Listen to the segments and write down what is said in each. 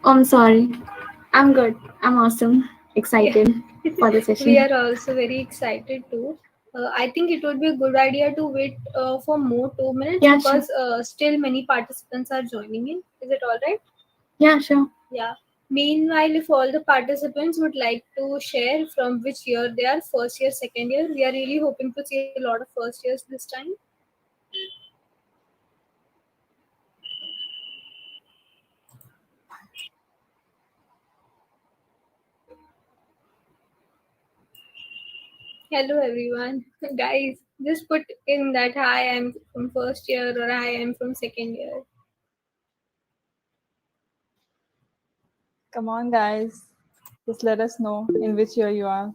I'm sorry. I'm good. I'm awesome. Yeah, Excited for the we session. are also very excited too. I think it would be a good idea to wait for more 2 minutes Yeah, sure. because still many participants are joining in. Is it all right? Yeah, sure. Yeah. Meanwhile, if all the participants would like to share from which year they are, first year, second year, we are really hoping to see a lot of first years this time. Hello everyone. Guys, just put in that hi, I'm from first year or hi, I'm from second year. Come on, guys. Just let us know in which year you are.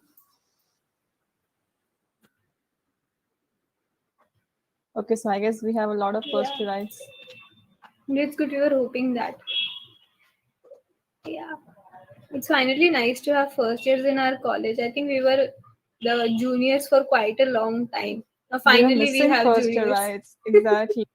Okay, so I guess we have a lot of Yeah. first rights. It's good we were hoping that. Yeah. It's finally nice to have first years in our college. I think we were the juniors for quite a long time. Now We were finally we missing have first year juniors. rights. Exactly.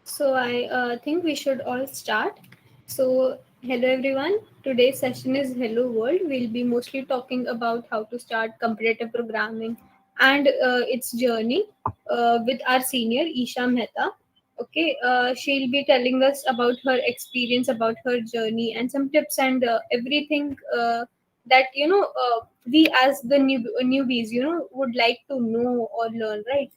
So I think we should all start. So hello everyone. Today's session is Hello World. We'll be mostly talking about how to start competitive programming and its journey with our senior Isha Mehta. Okay, she'll be telling us about her experience, about her journey, and some tips and everything that we as the newbies would like to know or learn, right?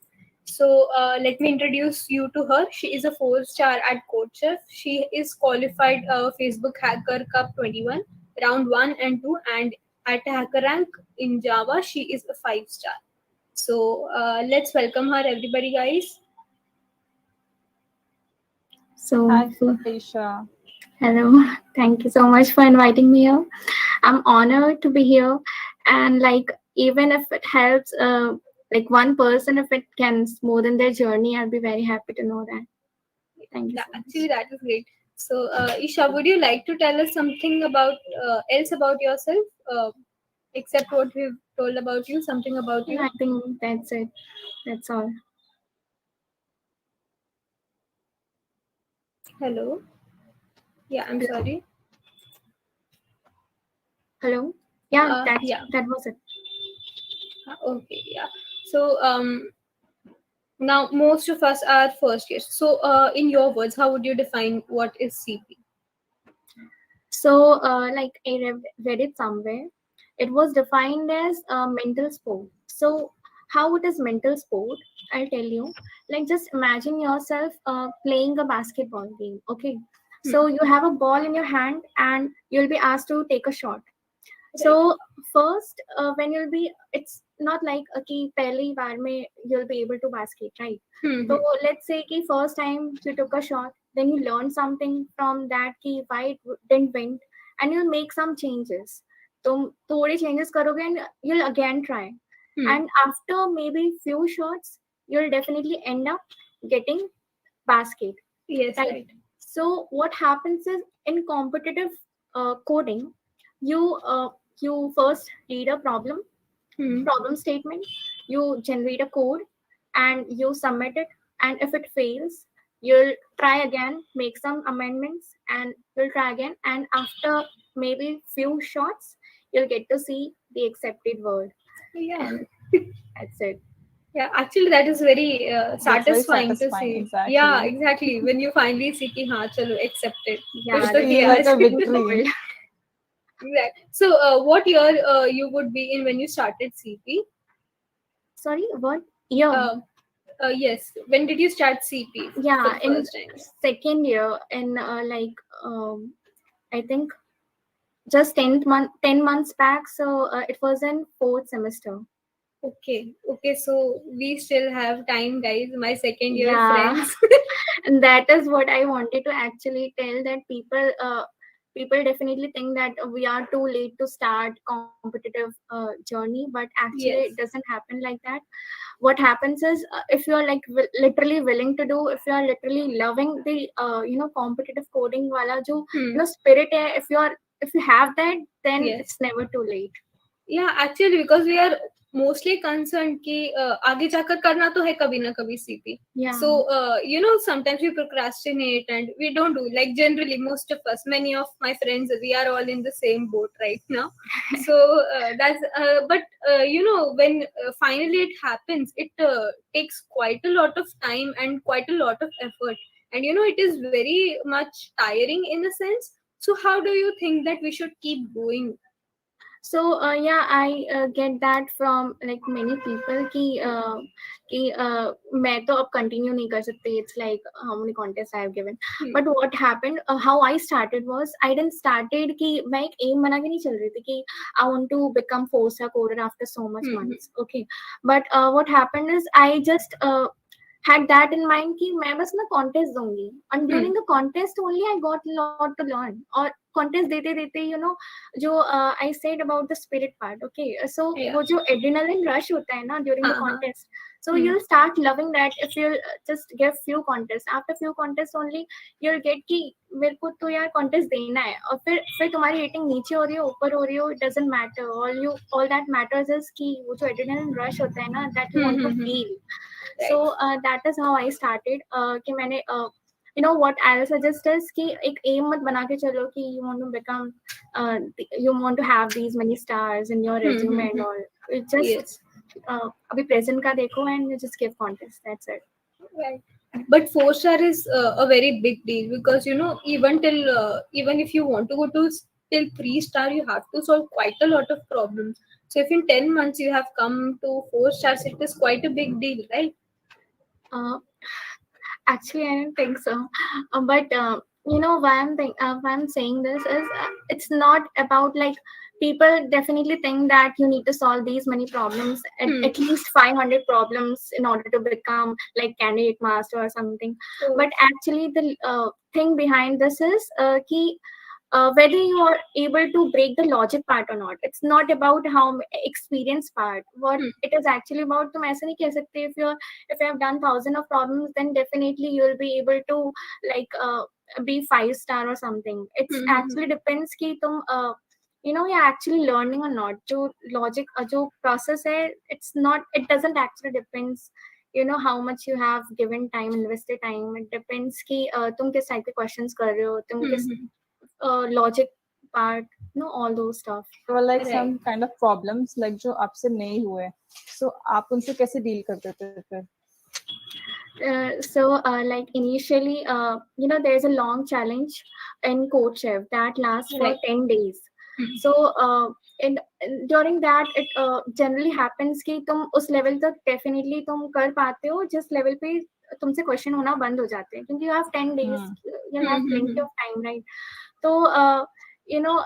So let me introduce you to her. She is a 4-star at CodeChef. She is qualified Facebook Hacker Cup 21, round 1 and 2, and at Hacker Rank in Java, she is a 5-star. So let's welcome her, everybody, guys. So, Hi, Isha. hello. Thank you so much for inviting me here. I'm honored to be here. And like, even if it helps, like one person, if it can smoothen their journey, I'll be very happy to know that. Thank you so Actually, much. that is great. So, Isha, would you like to tell us something about else about yourself, except what we've told about you? Something about Yeah, you? I think that's it. That's all. Hello. Yeah, I'm Hello. sorry. Hello. Yeah, Yeah. that was it. Okay. Yeah. So, now most of us are first years. So, in your words, how would you define what is CP? So, like I read it somewhere, it was defined as a mental sport. So, how it is mental sport? I'll tell you. Like, just imagine yourself playing a basketball game. Okay, Hmm. so you have a ball in your hand and you'll be asked to take a shot. Right. So first, when you'll be, it's not like a key pehli baar mein you'll be able to basket, right? Hmm. So Hmm. let's say ki first time you took a shot, then you learn something from that ki why it didn't win, and you'll make some changes. तुम थोड़े changes करोगे and you'll again try, Hmm. and after maybe few shots, you'll definitely end up getting basket, Yes. right? Right. So what happens is in competitive coding, you you first read a Hmm. problem statement, you generate a code, and you submit it. And if it fails, you'll try again, make some amendments, and you'll try again. And after maybe few shots, you'll get to see the accepted word, Yeah. and that's it. Yeah. Actually, that is very That's very satisfying to satisfying. see. Yeah. Exactly. Exactly. When you finally see ki haan chalo accepted. Kuch Yeah, to this Feels is kiya. like a the victory. goal. Exactly. So, what year you would be in when you started CP? Sorry, what? Yeah. Uh, yes. When did you start CP for Yeah, the in first time? second year, in I think just 10 months back. So it was in fourth semester. Okay, so we still have time, guys, my second year Yeah. friends. And that is what I wanted to actually tell, that people definitely think that we are too late to start competitive journey, but actually it Yes. doesn't happen like that. What happens is, if you are like literally willing to do, if you are literally loving the competitive coding wala jo Hmm. spirit hai, if you have that, then Yes. it's never too late. Yeah, actually, because we are mostly concerned कि आगे जाकर करना तो है कभी ना कभी CP. Yeah. So, sometimes we procrastinate and we don't do. Like generally, most of us, many of my friends, we are all in the same boat right now. So when finally it happens, it takes quite a lot of time and quite a lot of effort, and it is very much tiring in a sense. So, how do you think that we should keep going? So yeah, I get that from like many people कि मैं तो अब continue नहीं कर सकती. It's like how many contests I have given. Hmm. But what happened, how I started was, I didn't started कि मैं एक aim बना के नहीं चल रही थी कि I want to become 4-star coder after so much Hmm. months. Okay, but what happened is I just had that in mind कि मैं बस ना contest दूंगी, and Hmm. during the contest only I got a lot to learn. और contest देते देते जो I said about the spirit part. Okay, so Yeah. वो जो adrenaline rush होता है ना during the हाँ, हाँ. contest, so Hmm. you'll start loving that if you'll just give few contests. After few contests only you'll get कि मेरे को तो यार contest देना है, और फिर तुम्हारी rating नीचे हो रही हो ऊपर हो रही हो, it doesn't matter. All that matters is कि वो जो adrenaline rush होता है ना, that you want to Hmm. feel. Right. So that is how I started. कि मैंने what I'll suggest is कि एक aim मत बना के चलो कि you want to become you want to have these many stars in your resume and all. You just Yes. अभी present का देखो and you just give contest. That's it. Right. But 4-star is a very big deal because even if you want to go to till 3-star, you have to solve quite a lot of problems. So if in 10 months you have come to 4 stars, it is quite a big deal, right? Uh, Actually, I don't think so. But why I'm saying this is, it's not about like, people definitely think that you need to solve these many problems, Hmm. at least 500 problems in order to become like candidate master or something. So, But actually, the thing behind this is whether you are able to break the logic part or not. It's not about how experience part. What hmm. it is actually about, तुम ऐसे नहीं कह सकते, if you have done thousand of problems, then definitely you'll be able to like be 5-star or something. It's Hmm. actually depends कि तुम you're actually learning or not. जो logic जो process है, it doesn't actually depends how much you have given time, invested time. It depends कि तुम किस type के questions कर रहे हो, तुम किस Hmm. logic part, all those stuff. There were like Right. some kind of problems like जो आपसे नहीं हुए, so आप उनसे कैसे deal करते थे फिर? So like initially, there's a long challenge in CodeChef that lasts for Right. 10 days. Hmm. So during that, it generally happens कि तुम उस level तक definitely तुम कर पाते हो, जिस level पे तुमसे question होना बंद हो जाते हैं, क्योंकि you have 10 days, you have plenty Hmm. of time, right? So you know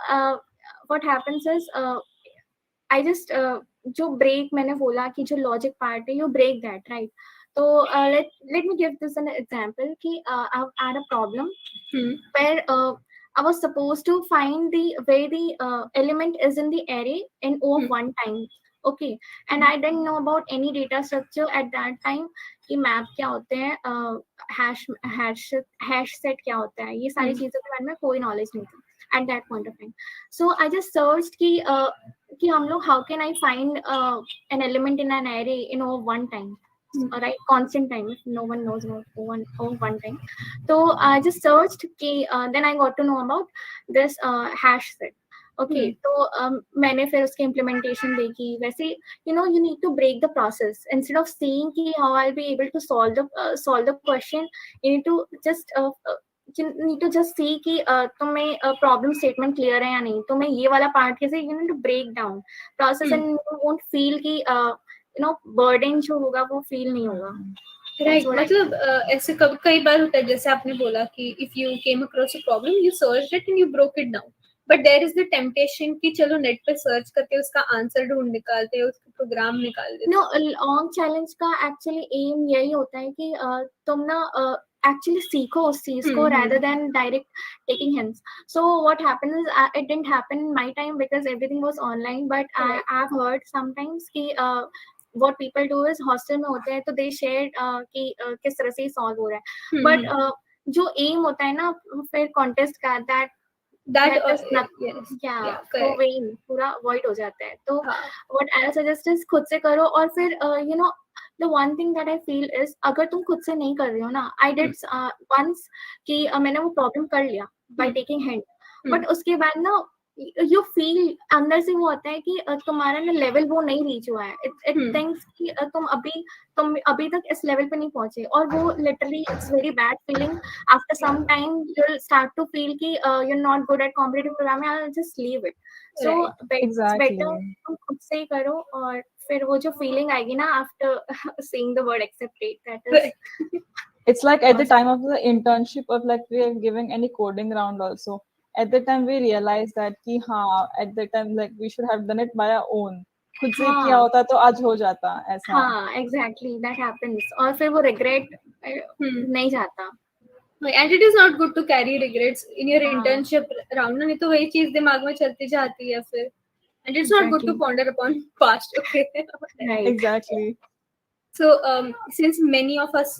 what happens is, I just जो break मैंने बोला कि जो logic part है, you break that, right? So let me give this an example कि I had a problem Hmm. where I was supposed to find the where the element is in the array in O of one time. Okay, and I didn't know about any data structure at that time कि map क्या होते हैं, hash set क्या होता है, ये सारी Hmm. चीजों के बारे में कोई knowledge नहीं था at that point of time. So I just searched कि हम लोग how can I find an element in an array in O of one time. Right, constant time, if no one knows about one time. So I just searched then I got to know about this hash set. Okay, Hmm. तो मैंने फिर उसकी implementation देखी. वैसे you need to break the process instead of seeing कि how I'll be able to solve the question. You need to just see कि तुम्हें problem statement clear है या नहीं, तुम्हें ये वाला part कैसे, you need to break down process Hmm. and you won't feel कि burden जो होगा वो feel नहीं होगा. राइट, मतलब ऐसे कई बार होता है, जैसे आपने बोला कि if you came across a problem, you search it and you broke it down. But there is the temptation कि चलो नेट पे सर्च करके उसका आंसर ढूंढ निकालते हैं, उसका प्रोग्राम निकाल देते नो, हैं. लॉन्ग चैलेंज का एक्चुअली एम यही होता है कि तुम ना एक्चुअली सीखो उस चीज को rather than direct taking hints. So what happens is, it didn't happen in my time because everything was online, but Right. I've heard sometimes कि what people do is hostel में होते हैं तो they share कि किस तरह से solve हो रहा है, but जो aim होता है ना फिर contest का, That that is not, yes, yeah, yeah, वो correct. वेन पूरा अवॉइड हो जाता है. तो हाँ. what I suggest is खुद से करो. और फिर you know, the one thing that I feel is अगर तुम खुद से नहीं कर रहे हो ना, I did once कि मैंने वो प्रॉब्लम कर लिया by taking hint, but उसके बाद ना you feel अंदर से वो होता है कि तुम्हारा ना लेवल वो नहीं रीच हुआ है. it thinks कि तुम अभी तक इस लेवल पे नहीं पहुंचे, और वो literally it's very bad feeling. After some time you'll start to feel कि you're not good at competitive programming, I'll just leave it. So Right. it's better Exactly. तुम खुद से ही करो, और फिर वो जो फीलिंग आएगी ना after seeing the word accepted, that is It's like at the awesome. time of the internship of like we are giving any coding round also. At the time we realize that कि हाँ at the time like we should have done it by our own. खुद से किया हाँ होता तो आज हो जाता ऐसा. हाँ, exactly, that happens. और फिर वो regret नहीं जाता. And it is not good to carry regrets in your हाँ, internship round. नहीं तो वही चीज दिमाग में चलती जाती है फिर. And it's not good to exactly, ponder upon past. Okay. right. Exactly. So since many of us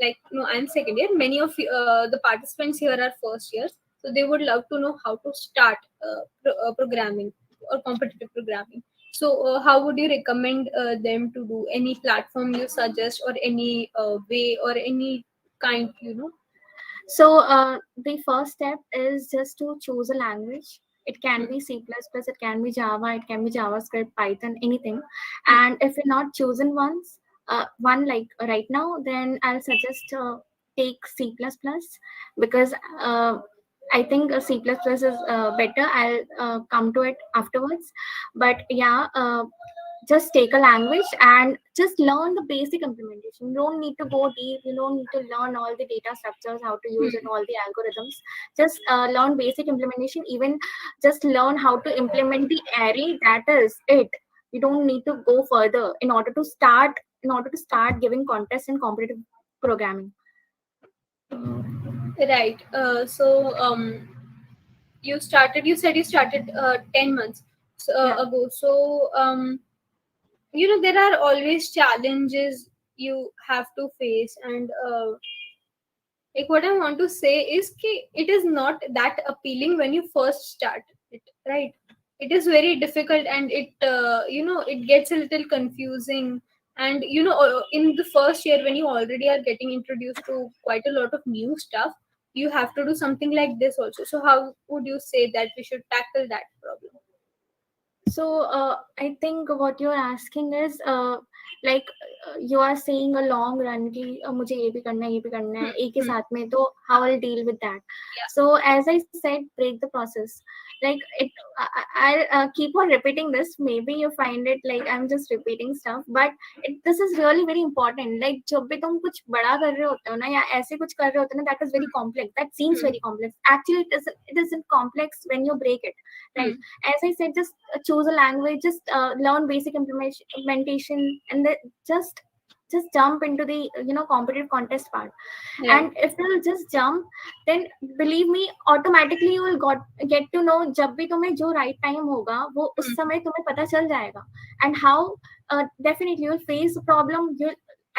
like no, I'm second year, many of the participants here are first years, so they would love to know how to start programming or competitive programming. So how would you recommend them to do? Any platform you suggest, or any way, or any kind, you know? So the first step is just to choose a language. It can be C++, it can be Java, it can be JavaScript, Python, anything. And if you're not chosen one like right now, then I'll suggest take C++, because I think C++ is better. I'll come to it afterwards. But yeah, just take a language and just learn the basic implementation. You don't need to go deep. You don't need to learn all the data structures, how to use it, all the algorithms. Just learn basic implementation. Even just learn how to implement the array. That is it. You don't need to go further in order to start giving contests in competitive programming. Right. So you started. You said you started 10 months Yeah. ago. So you know there are always challenges you have to face, and like what I want to say is ki it is not that appealing when you first start it, right? It is very difficult, and it you know it gets a little confusing. And you know in the first year when you already are getting introduced to quite a lot of new stuff, you have to do something like this also. So how would you say that we should tackle that problem? So I think what you're asking is like you are saying a long run कि मुझे ये भी करना है, ये भी करना है एक ही साथ में, तो how I'll deal with that. Yeah. So as I said, break the process. Like it, I'll keep on repeating this. Maybe you find it like I'm just repeating stuff, but this is really very important. Like जब भी तुम कुछ बड़ा कर रहे होते हो ना, या ऐसे कुछ कर रहे होते हो ना, that is very complex. That seems very complex. Actually, it isn't complex when you break it, right? As I said, just choose a language, just learn basic implementation, and then just jump into the competitive contest part. Right. And if you'll just jump, then believe me, automatically you will get to know जब भी तुम्हें जो right time होगा वो उस समय तुम्हें पता चल जाएगा. And how definitely you'll face a problem.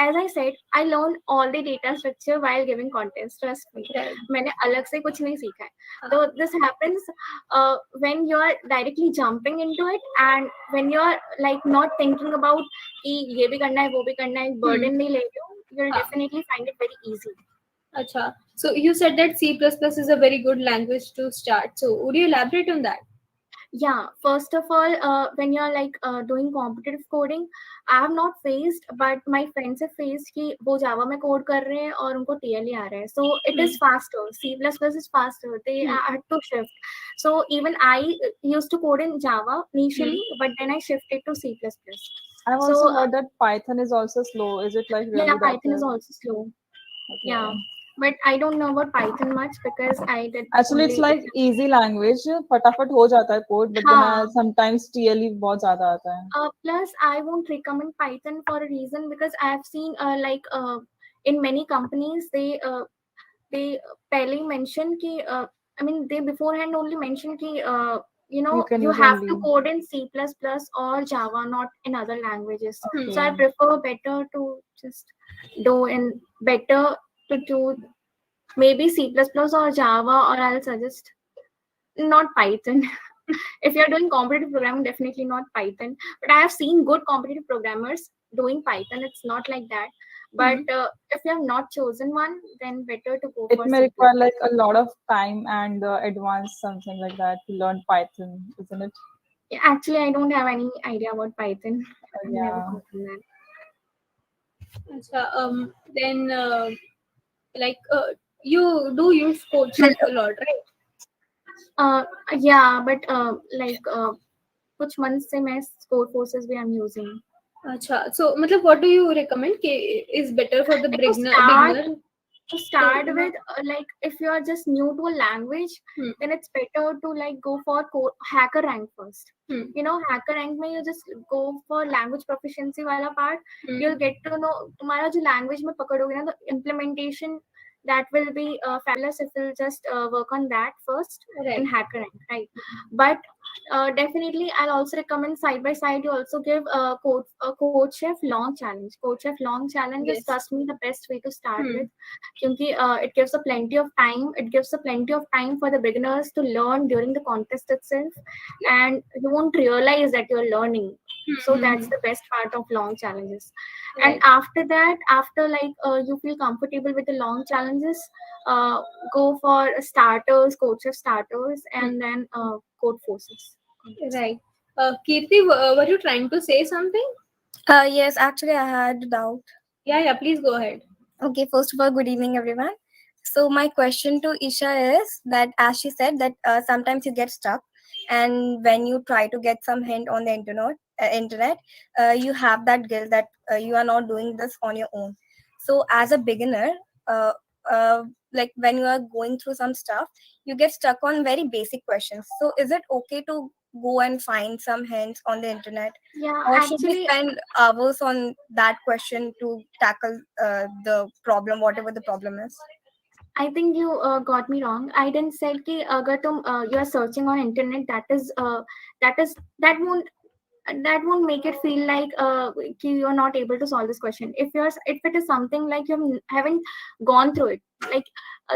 As I said, I learned all the data structure while giving contest. Trust me, मैंने अलग से कुछ नहीं सीखा है. So this happens when you are directly jumping into it, and when you are like not thinking about कि ये भी करना है वो भी करना है, burden नहीं ले रहे हो, you'll definitely find it very easy. Acha. So you said that C++ is a very good language to start. So would you elaborate on that? Yeah, first of all, when you're like doing competitive coding, I have not faced, but my friends have faced कि वो Java में code कर रहे हैं और उनको TLE आ रहा है. So it is faster. C++ is faster. They had to shift. So even I used to code in Java initially, but then I shifted to C++. I've also heard that Python is also slow. Is it like really Yeah, that? Python is also slow. Okay. Yeah. but I don't know about Python much because I did Actually, it's only. like easy language, फटाफट हो जाता है code, but then हाँ. sometimes TLE बहुत ज़्यादा आता है. Plus, I won't recommend Python for a reason because I have seen in many companies they barely mention ki I mean they beforehand only mention ki You can you use have to only. code in C++ or Java, not in other languages. So I Okay. prefer better to just do in better to do maybe C++ or Java, or I'll suggest not Python. If you're doing competitive programming, definitely not Python. But I have seen good competitive programmers doing Python. It's not like that. But if you have not chosen one, then better to go It for may C++. require like a lot of time and advanced something like that to learn Python, isn't it? Yeah, actually, I don't have any idea about Python. I've never Yeah. gotten that. Achha, then like you do use CodeChef a lot, right? Uh, yeah, but कुछ months से मैं Code Forces भी I'm using. Achha, so मतलब what do you recommend is better for the Like beginner to to start with, like if you are just new to a language, hmm, then it's better to like go for hacker rank first. hmm, Hacker rank mein you just go for language proficiency wala part. hmm, You'll get to know तुम्हारा जो language में पकड़ोगे ना, the implementation that will be fabulous if you'll just work on that first in right. hacker rank, right? But definitely I'll also recommend side by side you also give CodeChef long challenge. CodeChef long challenge is, Yes. trust me, the best way to start Hmm. with, क्योंकि it gives a plenty of time. It gives a plenty of time for the beginners to learn during the contest itself, and you won't realize that you're learning. So Hmm, hmm, that's hmm. the best part of long challenges. And Right. after that, after like you feel comfortable with the long challenges, uh, go for starters, CodeChef starters, Hmm. and then code forces. Right. Kirti, were you trying to say something? Yes, actually, I had a doubt. Yeah, yeah. Please go ahead. Okay, first of all, good evening, everyone. So, my question to Isha is that, as she said, that sometimes you get stuck, and when you try to get some hint on the internet, you have that guilt that you are not doing this on your own. So, as a beginner, uh, uh, like when you are going through some stuff, you get stuck on very basic questions. So, is it okay to go and find some hints on the internet, Yeah, or should we actually, spend hours on that question to tackle the problem, whatever the problem is? I think you got me wrong. I didn't say कि अगर तुम you are searching on internet, that won't make it feel like कि you're not able to solve this question. If it is something like haven't gone through it, like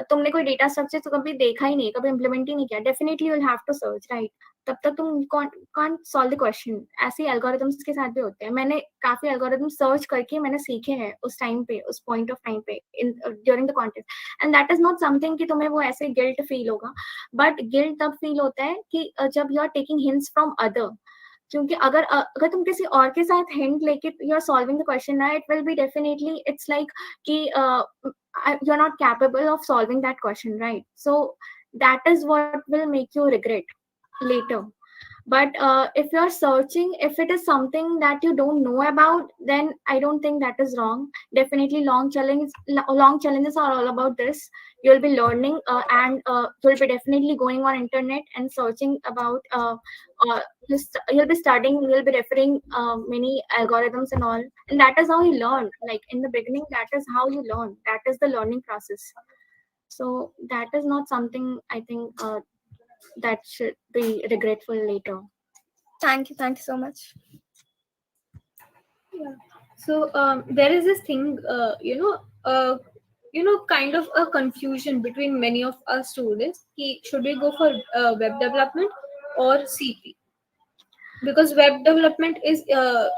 तुमने कोई data structure तो कभी देखा ही नहीं, कभी implement ही नहीं किया, definitely you'll have to search, right? तब तक तुम can't solve the question. ऐसे algorithms के साथ भी होते हैं. मैंने काफी algorithms search करके मैंने सीखे हैं उस time पे, उस point of time पे in during the contest. And that is not something कि तुम्हें वो ऐसे guilt feel होगा, but guilt तब feel होता है कि जब you are taking hints from other. क्योंकि अगर तुम किसी और के साथ हिंट लेके you are solving the question ना, it will be definitely it's like कि you are not capable of solving that question, right? So that is what will make you regret later. But if you're searching, if it is something that you don't know about, then I don't think that is wrong. Definitely long challenges are all about this. You'll be learning and you'll be definitely going on internet and searching about you'll be studying, you'll be referring many algorithms and all, and that is how you learn. Like in the beginning, that is how you learn, that is the learning process. So that is not something I think that should be regretful later. Thank you so much. Yeah. So there is this thing, kind of a confusion between many of us students. Should we go for web development or CP? Because web development is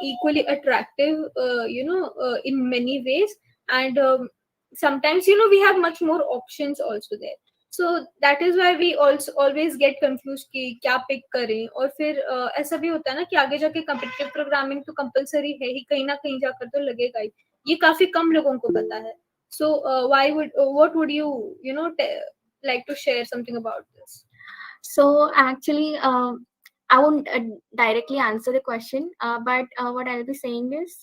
equally attractive, in many ways, and sometimes we have much more options also there. So that is why we also always get confused कि क्या pick करें, और फिर ऐसा भी होता है ना कि आगे जाके competitive programming तो compulsory है ही, कहीं ना कहीं जाकर तो लगेगा ही, ये काफी कम लोगों को पता है. So what would like to share something about this? So actually, I won't directly answer the question, but what I'll be saying is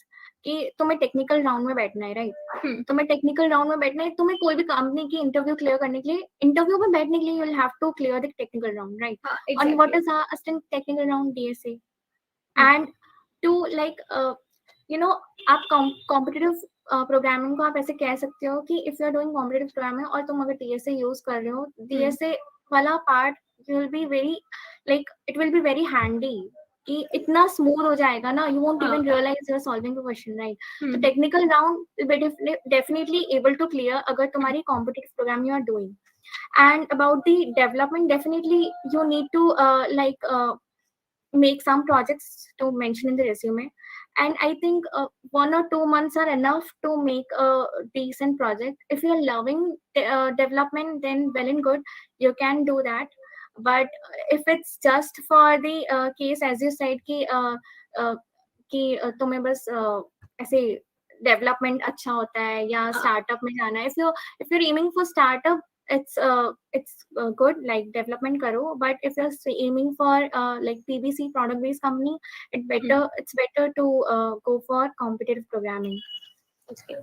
कि तुम्हें टेक्निकल राउंड में बैठना है, राइट? तुम्हें टेक्निकल राउंड में बैठना है, तुम्हें कोई भी कंपनी की इंटरव्यू क्लियर करने के लिए, इंटरव्यू में बैठने के लिए you will have to clear the technical round, right? And what is our technical round? DSA. And to like आप कॉम्पिटिटिव प्रोग्रामिंग को आप ऐसे कह सकते हो कि if you are doing competitive programming और तुम अगर डीएसए यूज कर रहे हो, डीएसए वाला part will be very it will be very handy कि इतना स्मूथ हो जाएगा ना, you won't even realise you are solving the question, right? तो technical round will be definitely able to clear अगर तुम्हारी competitive program you are doing. And about the development, definitely you need to make some projects to mention in the resume. And I think 1 or 2 months are enough to make a decent project. If you're loving development, then well and good, you can do that. But if it's just for the case as you said uh, कि तुम्हें बस ऐसे development अच्छा होता है या startup में जाना है, if you're aiming for startup, it's good, like development karo. But if you're aiming for like PBC, product based company, it's better to go for competitive programming.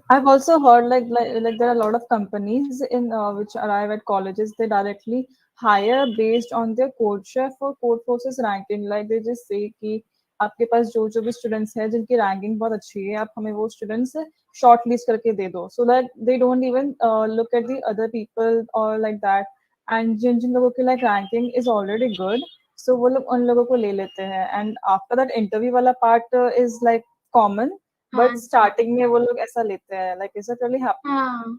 I've also heard like there are a lot of companies in which arrive at colleges. They directly hire based on their CodeChef or CodeForces ranking. Like they just say कि आपके पास जो भी students हैं जिनकी ranking बहुत अच्छी है, आप हमें वो स्टूडेंट्स शॉर्ट लिस्ट करके दे दो, so that they don't even look at the other people और लाइक दैट. एंड जिन जिन लोगों की like ranking is already good, so वो लोग उन लोगों को ले लेते हैं. एंड आफ्टर दैट इंटरव्यू वाला part is like common, but starting में वो लोग ऐसा लेते हैं. Like is it really happening?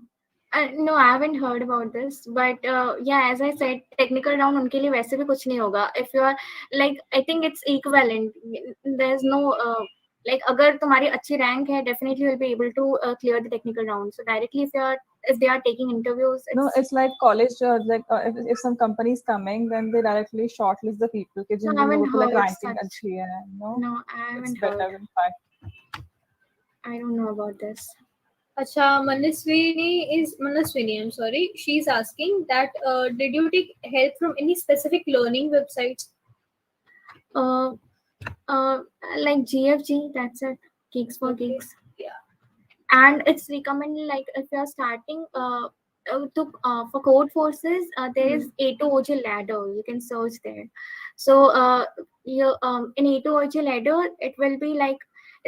No, I haven't heard about this, but yeah, as I said, technical round उनके लिए वैसे भी कुछ नहीं होगा. If you are like, I think it's equivalent. There's no like अगर तुम्हारी अच्छी रैंक है, definitely you'll be able to clear the technical round. So directly if they are taking interviews, No, it's like college. If some company is coming, then they directly shortlist the people कि जिन I Jin haven't लोगों को like heard ranking such. अच्छी है. No, No, I it's haven't better heard. in fact. I don't know about this. Acha, Manaswini, I'm sorry. She's asking that did you take help from any specific learning websites? Uh, like GFG, that's it. Geeks for Geeks. Yeah. And it's recommended like if you're starting for code forces, there is A2OJ ladder. You can search there. So you in A2OJ ladder, it will be like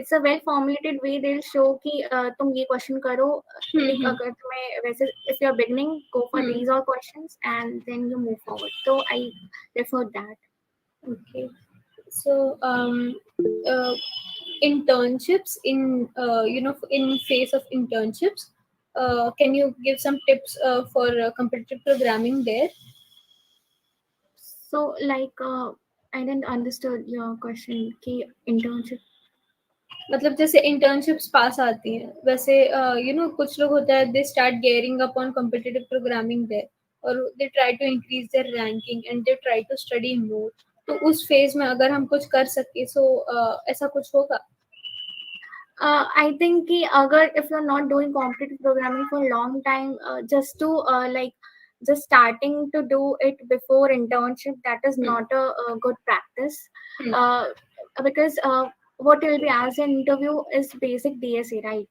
it's a well formulated way. They'll show कि तुम ये question करो. Like अगर तुम्हें वैसे if you're beginning, go for these all questions and then you move forward. So I prefer that. Okay. So internships in in face of internships, can you give some tips for competitive programming there? So like I didn't understood your question कि internship. मतलब जैसे internships पास आती हैं वैसे कुछ लोग होता है they start gearing up on competitive programming their और they try to increase their ranking and they try to study more. तो उस फेज में अगर हम कुछ कर सके सो ऐसा कुछ होगा? I think कि अगर if you're not doing competitive programming for a long time, just to just starting to do it before internship, that is not a good practice. Because what will be asked in interview is basic DSA, right?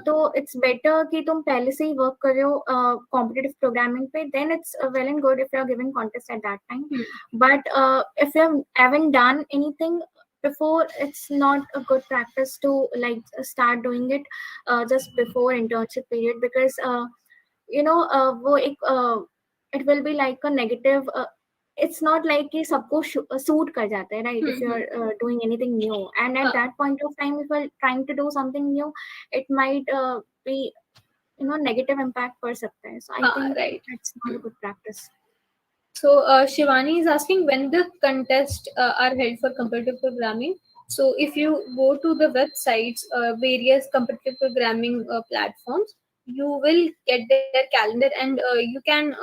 तो it's better कि तुम पहले से ही work कर रहे हो competitive programming पे, then it's well and good if you're giving contest at that time. But if you haven't done anything before, it's not a good practice to like start doing it just before internship period, because वो एक it will be like a negative. It's not like कि सबको suit कर जाता है, right? If you're doing anything new, and at that point of time, if you're trying to do something new, it might be negative impact पड़ सकता है. So I think that's not a good practice. So Shivani is asking when the contests are held for competitive programming. So if you go to the websites, various competitive programming platforms, you will get their calendar and you can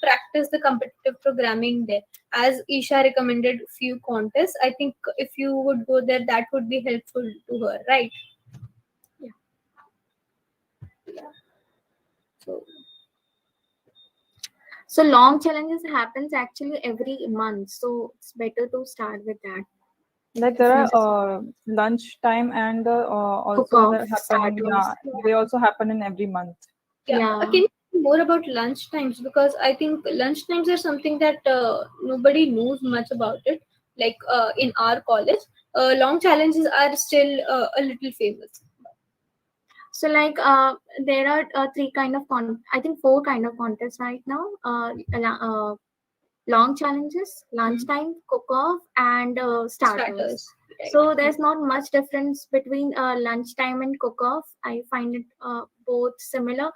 practice the competitive programming there. As Isha recommended few contests, I think if you would go there, that would be helpful to her, right? Yeah. So long challenges happens actually every month, so it's better to start with that. Like there if you are just lunch time and cook also off that happen. Yeah, starters. they also happen in every month. Yeah, Yeah. can you tell me more about lunch times? Because I think lunch times are something that nobody knows much about it. Like in our college, long challenges are still a little famous. So like there are three kind of I think four kind of contests right now. Long challenges, Mm. lunchtime, cook off, and starters. Starters, right? So there's not much difference between lunchtime and cook off. I find it both similar.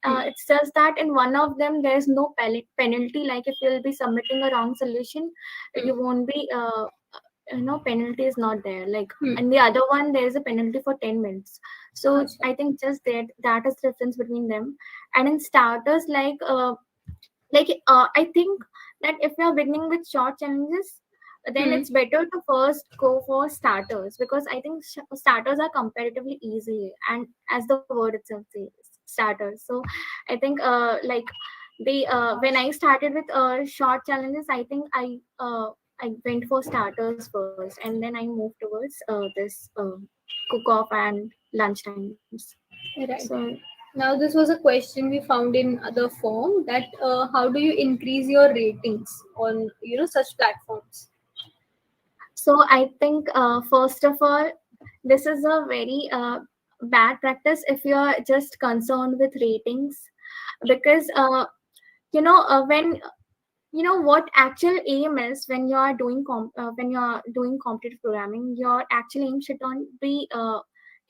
Mm. It's just that in one of them there's no penalty. Like if you'll be submitting a wrong solution, Mm. you won't be. Penalty is not there. Like Mm. and the other one there is a penalty for 10 minutes. So Acha. I think just that is the difference between them. And in starters, I think that if you are beginning with short challenges, then Mm. it's better to first go for starters, because I think starters are comparatively easy, and as the word itself says, starters. So I think the when I started with short challenges, I think I went for starters first, and then I moved towards this cook off and lunch times. Right. So Now, this was a question we found in the form that how do you increase your ratings on such platforms? So I think first of all, this is a very bad practice if you are just concerned with ratings, because when what actual aim is when you are doing when you are doing competitive programming, your actual aim should not be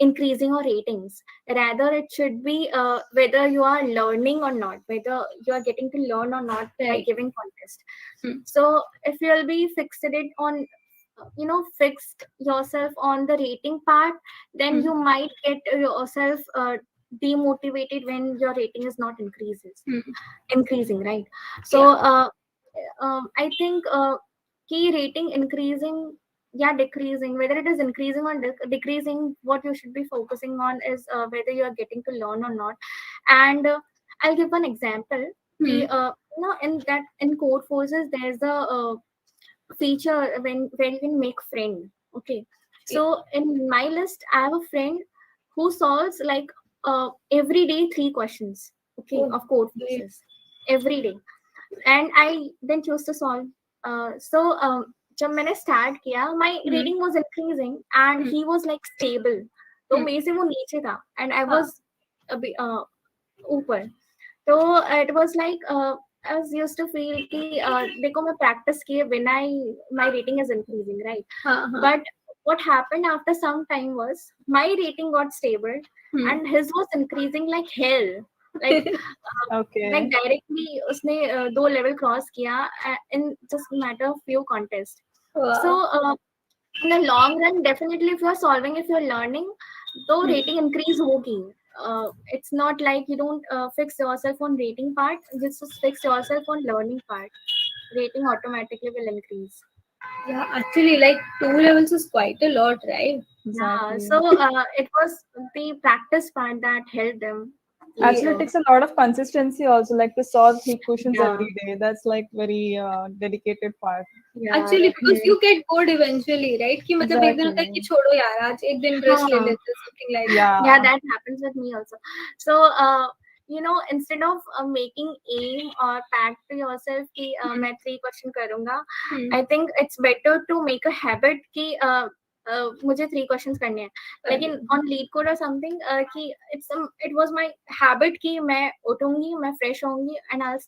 increasing your ratings. Rather, it should be whether you are learning or not, whether you are getting to learn or not by Right. giving contest. Hmm. So if you'll be fixated on fixed yourself on the rating part, then Hmm. you might get yourself demotivated when your rating is not Hmm. increasing, right? So Yeah. I think key rating increasing, yeah, decreasing, whether it is increasing or decreasing, what you should be focusing on is whether you are getting to learn or not. And I'll give one example. Hmm. In that in code forces there's a feature where you can make friend. Okay, Yeah. so in my list I have a friend who solves like every day 3 questions, okay, Oh, of code great. forces every day, and I then choose to solve. जब मैंने start किया my Hmm. rating was increasing and Hmm. he was like stable, तो Hmm. मेरे से वो नीचे था and I हाँ. was अभी ऊपर. तो it was like I was used to feel कि देखो मैं practice किए बिना ही my rating is increasing, right? हाँ. हाँ. But what happened after some time was my rating got stable Hmm. and his was increasing like hell. Like Okay. directly उसने 2 level cross किया in just matter of few contests. So Wow. in the long run, definitely if you're solving, if you're learning, though Hmm. rating increase होगी. It's not like you don't fix yourself on rating part, just fix yourself on learning part. Rating automatically will increase. Yeah, actually, like 2 levels is quite a lot, right? Yeah, Exactly. so it was the practice part that helped them Actually, Yeah. it later. takes a lot of consistency also, like to solve three questions Yeah, every day. That's like very dedicated part. yeah, Actually, because definitely. you get bored eventually, right? कि मतलब एक दिन होता है कि Exactly. छोड़ो यार आज एक दिन rest ले हाँ. लेते हैं, something like that. Yeah, Yeah. that happens with me also. So instead of making aim or pact to yourself कि Hmm. मैं 3 question करूँगा, Hmm. I think it's better to make a habit कि मुझे 3 questions करने हैं. Correct. लेकिन on lead code or something कि it was my habit कि मैं उठूंगी, मैं fresh होंगी and I'll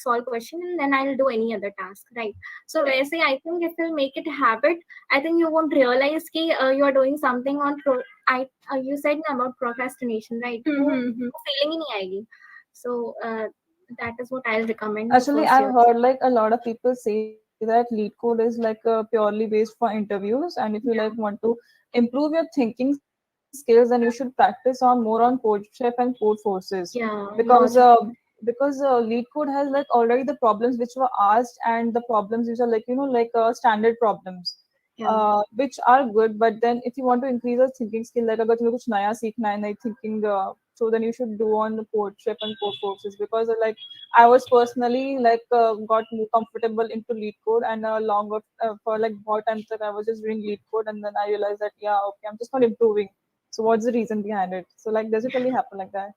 solve question and then I'll do any other task, right? So Right. वैसे I think if you make it a habit, I think you won't realize कि you are doing something on you said about procrastination, right? Hmm. वो Hmm. Hmm. feeling ही नहीं आएगी. So that is what I'll recommend to Actually, first I've year. heard like a lot of people say that lead code is like purely based for interviews, and if you like Yeah, want to improve your thinking skills, then you should practice on more on CodeChef and Code Forces, yeah, because logical. lead code has like already the problems which were asked and the problems which are like like standard problems, Yeah, which are good. But then if you want to increase your thinking skill, like अगर तुम्हें कुछ नया सीखना है, नई thinking so then you should do on the CodeChef and code courses, because like I was personally like got more comfortable into lead code, and longer for like more times that I was just doing lead code, and then I realized that yeah, okay, I'm just not improving. So what's the reason behind it? So like, does it really happen like that?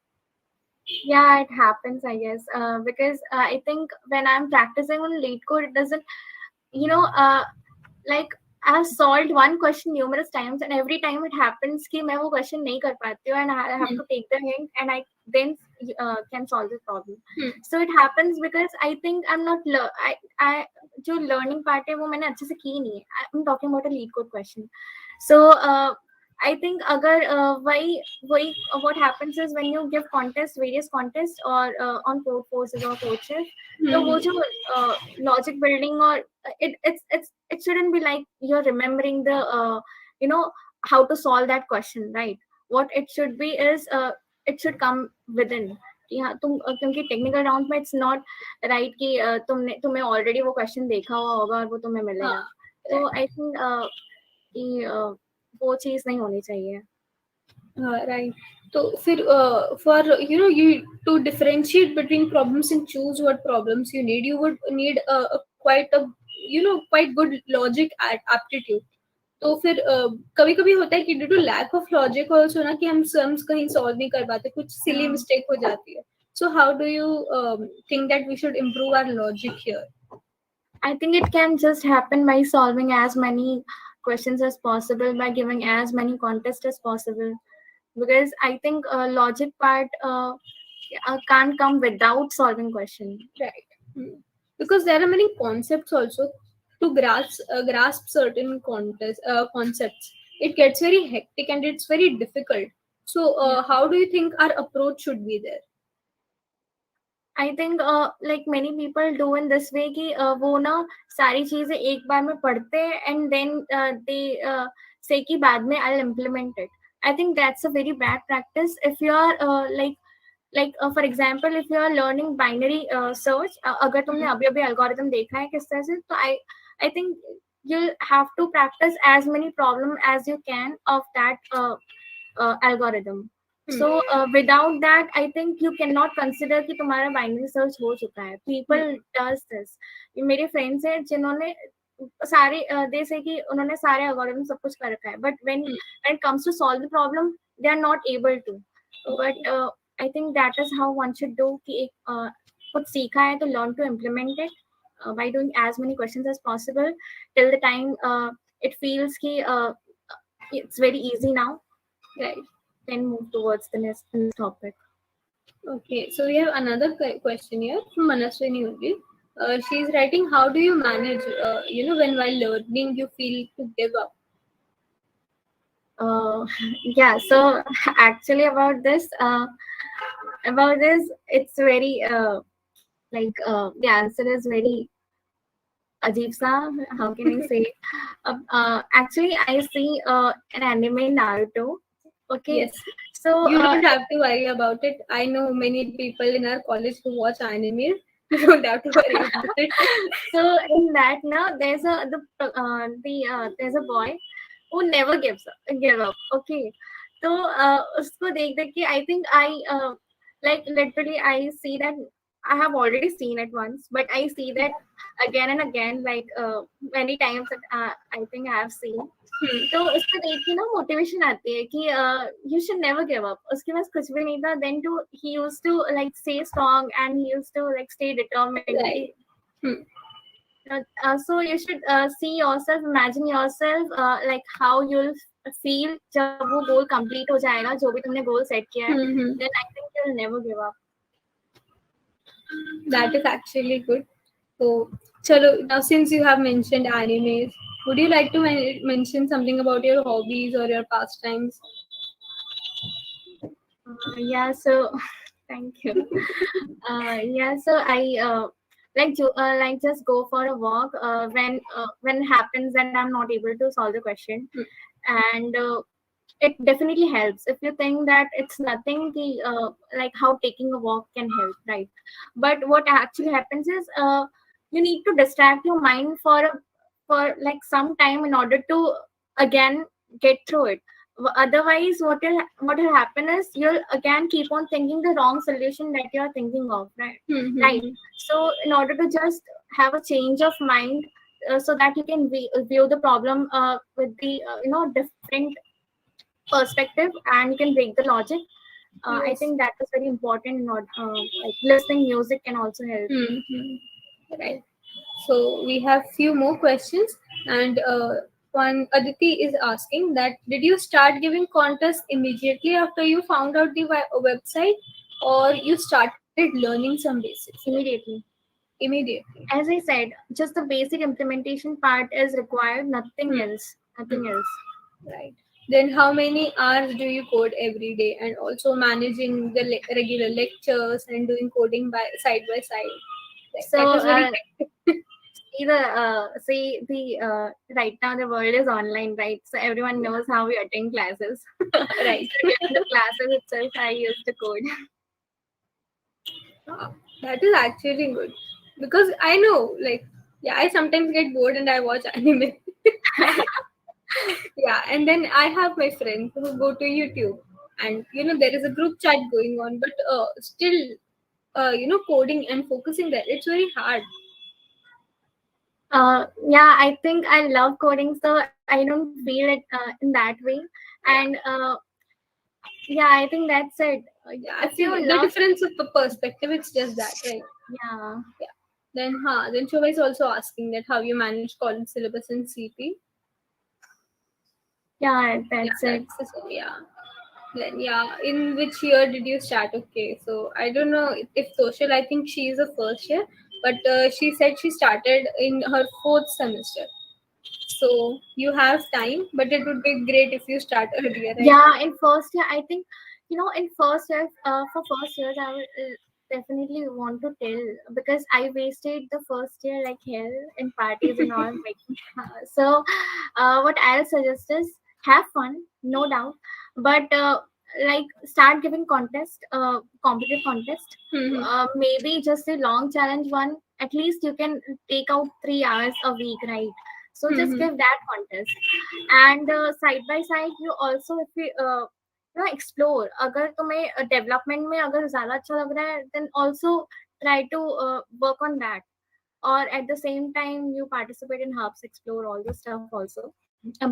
Yeah, it happens, I guess, because I think when I'm practicing on lead code, it doesn't, you know, like I've solved one question numerous times, and every time it happens कि मैं वो question नहीं कर पाती हूँ, and I have Hmm. to take the hint, and I then can solve the problem. Hmm. So it happens because I think I'm not I जो learning part है वो मैंने अच्छे से की नहीं है. I'm talking about a lead code question. So I think अगर वही what happens is when you give contest, various contests or on code courses or coaches, तो Hmm. वो जो logic building or it shouldn't be like you're remembering the you know how to solve that question, right? What it should be is it should come within कि हाँ तुम क्योंकि technical round में it's not right कि तुम्हें already वो question देखा हुआ होगा और वो तुम्हें हाँ, मिलेगा. तो आई थिंक कि वो चीज नहीं होनी चाहिए. right. So for you to differentiate between problems and choose what problems you need, you would need quite good logic aptitude. तो फिर कभी कभी होता है कि due to lack of logic also ना कि हम सम्स कहीं सॉल्व नहीं कर पाते, कुछ सिली मिस्टेक हो जाती है. So how do you think that we should improve our logic here? I think it can just happen by solving as many questions as possible, by giving as many contests as possible, because I think logic part can't come without solving question. Right. Hmm. Because there are many concepts also to grasp certain concepts. It gets very hectic and it's very difficult. So, Yeah. how do you think our approach should be there? I think like many people do in this way कि वो ना सारी चीजें एक बार में पढ़ते हैं and then they say कि बाद में I'll implement it. I think that's a very bad practice. If you are for example, if you are learning binary search, अगर तुमने अभी अभी algorithm देखा है किस तरह से, तो I think you'll have to practice as many problem as you can of that algorithm. Hmm. So without that, I think you cannot consider कि तुम्हारा binary search हो चुका है. People does this. ये मेरे friends हैं जिन्होंने सारे they say कि उन्होंने सारे algorithm सब कुछ कर रखा है. But when it comes to solve the problem, they are not able to. But I think that is how one should do कि कुछ सीखा है तो learn to implement it by doing as many questions as possible till the time it feels कि it's very easy now. Right. Then move towards the next topic. Okay, so we have another question here from Manaswini only. She's writing, how do you manage, when while learning you feel to give up? Yeah, so actually about this, it's very the answer is very ajeeb sa. How can I say? Actually, I see an anime Naruto. Okay, Yes, so you don't have to worry about it. I know many people in our college who watch anime. You don't have to worry about it. so in that now there's there's a boy who never give up. Okay, so उसको देख देख के I think like literally I see that I have already seen it once, but I see that again and again, like many times that I think I have seen. तो उसको देख के ना motivation आती है कि you should never give up. उसके पास कुछ भी नहीं था. Then he used to like stay strong and he used to like stay determined. Right. So you should see yourself, imagine yourself like how you'll feel जब वो goal complete हो जाएगा, जो भी तुमने goal set किया है. Then I think you'll never give up. That is actually good. So, chalo, now since you have mentioned animes, would you like to mention something about your hobbies or your pastimes? Yeah, so thank you. Yeah, so I like just go for a walk when it happens that I'm not able to solve the question, and it definitely helps. If you think that it's nothing, like how taking a walk can help, right? But what actually happens is you need to distract your mind for like some time in order to again get through it. Otherwise, what will happen is you'll again keep on thinking the wrong solution that you are thinking of, right? Right. Mm-hmm. So in order to just have a change of mind, so that you can view the problem with the different perspective, and you can break the logic. I Yes. think that is very important. Not like listening music can also help. Mm-hmm. Right. So we have few more questions, and one Aditi is asking that did you start giving contests immediately after you found out the website, or you started learning some basics there Immediately. immediately? As I said, just the basic implementation part is required. Nothing Hmm. else. Hmm. Nothing else. Right. Then how many hours do you code every day, and also managing the regular lectures and doing coding by side? So That is very hectic. see the right now the world is online, right? So everyone Yeah. knows how we attend classes. Right. So in the classes itself, I use the code. Ah, that is actually good because I know, like, yeah, I sometimes get bored and I watch anime. Yeah, and then I have my friends who go to YouTube, and there is a group chat going on, but still, coding and focusing there, it's very hard. Yeah, I think I love coding, so I don't feel it in that way. And Yeah, yeah, I think that's it. yeah. If I you think the love, difference of the perspective, it's just that, right? yeah, Yeah. Then Shobha is also asking that how you manage college syllabus in CP. yeah, Yeah, that's it. that's the same. Yeah. Then yeah, in which year did you start? Okay, so I don't know if social. I think she is a first year, but she said she started in her fourth semester. So you have time, but it would be great if you start earlier, right? Yeah, in first year, I think, in first year, for first years, I will definitely want to tell, because I wasted the first year like hell in parties and all. Making, so, what I'll suggest is have fun, no doubt, but like start giving competitive contest. Mm-hmm. Maybe just a long challenge one. At least you can take out 3 hours a week, right? So just Mm-hmm. give that contest, and side by side you also, if you explore, अगर तुम्हें development में अगर ज़्यादा अच्छा लग रहा है, then also try to work on that, or at the same time you participate in hubs, explore all the stuff also.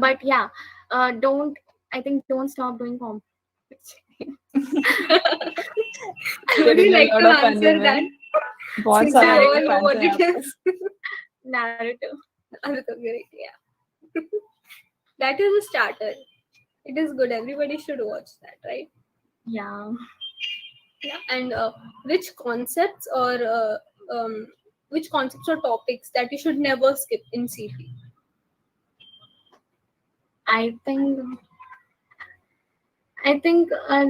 But yeah, don't, I think don't stop doing competition. Would you Getting a like lot to of answer anime. that बहुत since you सारे Naruto, all anime know fans what हैं it यहाँ पे. is? Naruto. Another great, yeah. That is a starter. It is good. Everybody should watch that, right? Yeah. Yeah. And um, which concepts or topics that you should never skip in CP? I think I think I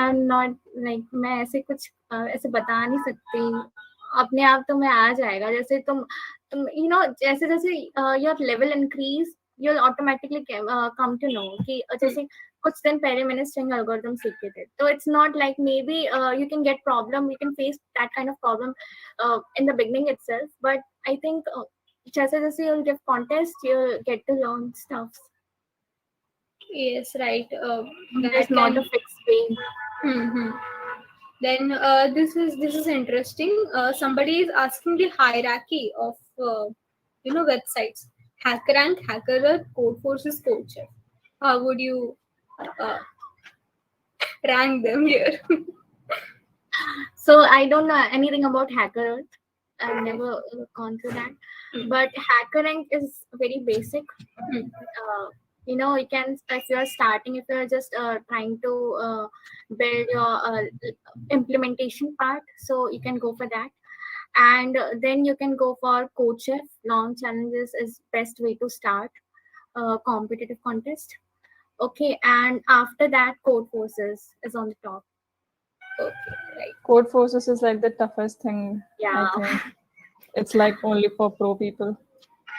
am not like, मैं ऐसे कुछ ऐसे बता नहीं सकती, अपने आप तो मैं आ जाएगा, जैसे तुम जैसे जैसे your level increase, you'll automatically come to know कि जैसे कुछ दिन पहले मैंने string algorithm सीखे थे, तो it's not like, maybe you can get problem, you can face that kind of problem in the beginning itself, but I think जैसे जैसे you'll give contest, you'll get to learn stuff. Yes, right. There's That not a can. fixed way. Hmm. Then this is interesting. Somebody is asking the hierarchy of websites: HackerRank, HackerEarth, CodeForces, CodeChef. How would you uh, rank them here? So I don't know anything about Hacker. I've Okay. never gone through that. Hmm. But HackerRank is very basic. Hmm. You can, if you're starting, if you're just trying to build your implementation part, so you can go for that. And then you can go for CodeChef. Long challenges is best way to start competitive contest. Okay, and after that, Code Forces is on the top. Okay, right. Code Forces is like the toughest thing, I Yeah. think. It's like only for pro people,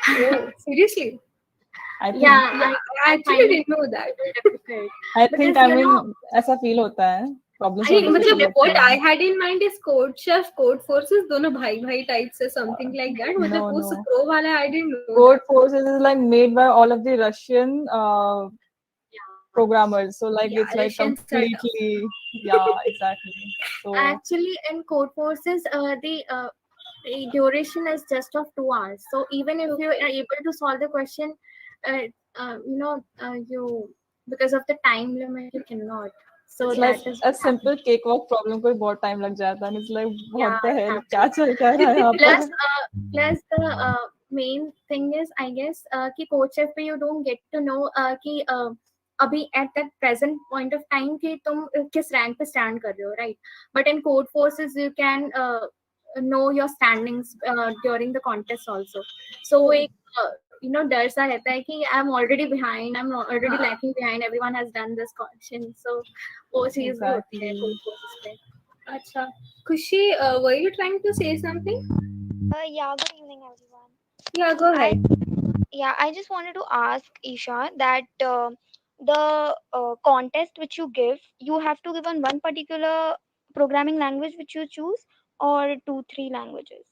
Oh, seriously? I think. Yeah, Yeah, I I actually find it didn't know that. difficult I think, because I mean, ऐसा feel होता है. Problem I solvers को मतलब feel difficult. होता what I है. had in mind is CodeChef, CodeForces, दोनों भाई भाई types है, something like that. मतलब No, वो no. pro वाला I didn't know Code that. Forces is like made by all of the Russian programmers. So like Yeah, it's like Russians are tough. completely, yeah, exactly. So Actually, in code courses, the duration is just of 2 hours. So even if you are Okay. able to solve the question, uh, you because of the time limit you cannot. So it's like that is a what happens. simple cakewalk problem को भी बहुत time लग जाता है, and it's like Yeah, what the it hell क्या happens. चल क्या रहा है यहाँ Plus, पर. the main thing is, I guess, कि coach chef पे you don't get to know कि अभी at that present point of time कि तुम किस rank पे stand कर रहे हो, right? But in code forces you can know your standings during the contest also. So Oh, एक डर सा रहता है कि I'm already behind, I'm already हाँ. lacking behind, everyone has done this question. So वो चीज भी होती है Exactly. code forces पे. Acha. Kushi, were you trying to say something? Yeah, good evening, everyone. Yeah, go I ahead. Yeah, I just wanted to ask Isha that the contest which you give, you have to give on one particular programming language which you choose, or two, three languages.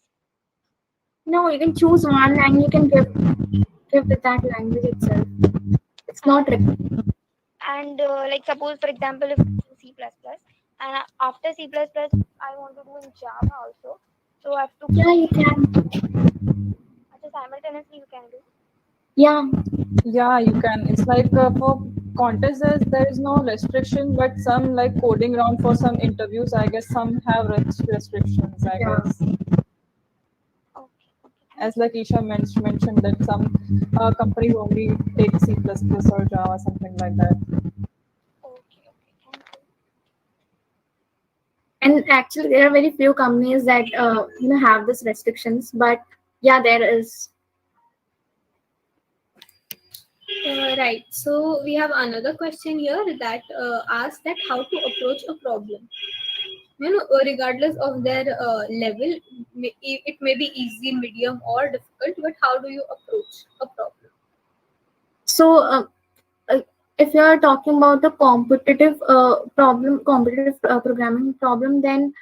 No, you can choose one and you can give with that language itself. It's not And required. like suppose for example, if it's in C++ and after C++, I want to do in Java also, so I have to Yeah, you can. simultaneously you can do. Yeah. Yeah, you can. It's like for contests, there is no restriction, but some like coding round for some interviews, I guess some have restrictions, I Yeah. guess. Okay, okay, thank As you. like Isha mentioned that some companies only take C++ or Java, something like that. Okay, okay, thank you. And actually, there are very few companies that have these restrictions. But yeah, there is. Right. So we have another question here that asks that how to approach a problem. Regardless of their level, it may be easy, medium, or difficult. But how do you approach a problem? So uh, if you are talking about the competitive programming problem, then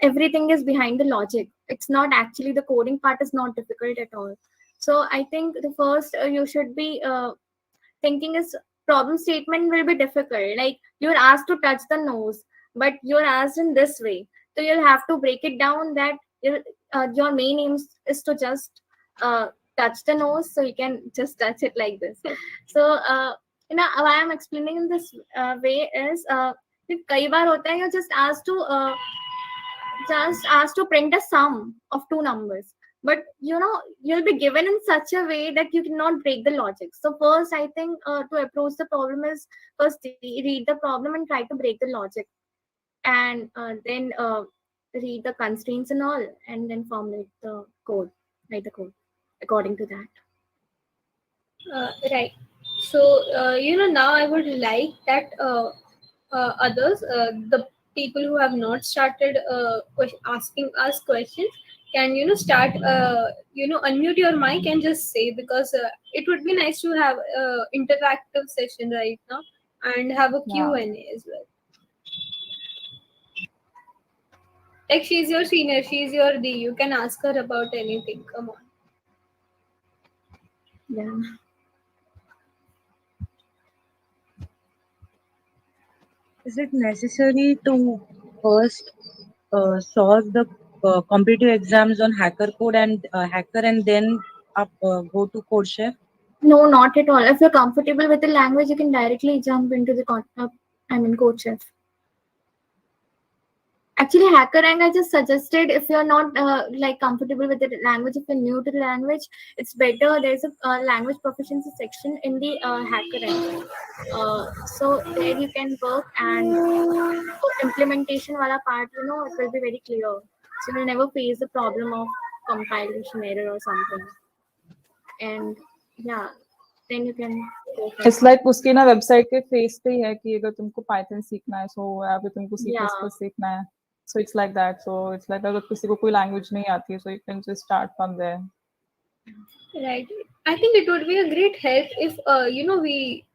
everything is behind the logic. It's not actually the coding part is not difficult at all. So I think the first you should be thinking is problem statement will be difficult. Like you're asked to touch the nose, but you're asked in this way. So you'll have to break it down that your main aim is to just uh, touch the nose, so you can just touch it like this. So why I'm explaining in this way is कि कई बार होता है you're just asked to print a sum of two numbers, but you'll be given in such a way that you cannot break the logic. So first I think to approach the problem is first read the problem and try to break the logic, and then read the constraints and all, and then formulate the code, write the code according to that. Right. So now I would like that others, the people who have not started asking us questions, can start unmute your mic and just say, because it would be nice to have interactive session right now and have a Yeah. Q&A as well. Like, she's your senior, she's your D, you can ask her about anything. Come on. Yeah. Is it necessary to first solve the competitive exams on hacker code and hacker and then go to CodeChef? No, not at all. If you're comfortable with the language, you can directly jump into the CodeChef. Actually, HackerRank, I just suggested if you're not like comfortable with the language, if you're new to the language, it's better. There's a language proficiency section in the HackerRank. So there you can work, and for implementation wala part, it will be very clear. So you'll never face the problem of compilation error or something. And yeah, then you can go for It's it. like उसकी ना website पे face पे ही है कि अगर तुमको Python सीखना है, सो या फिर तुमको सी Yeah. प्लस प्लस सीखना है, so it's like that. So it's like अगर किसी को कोई लैंग्वेज नहीं आती है, so you can just start from there. Right. I think it would be a great help if we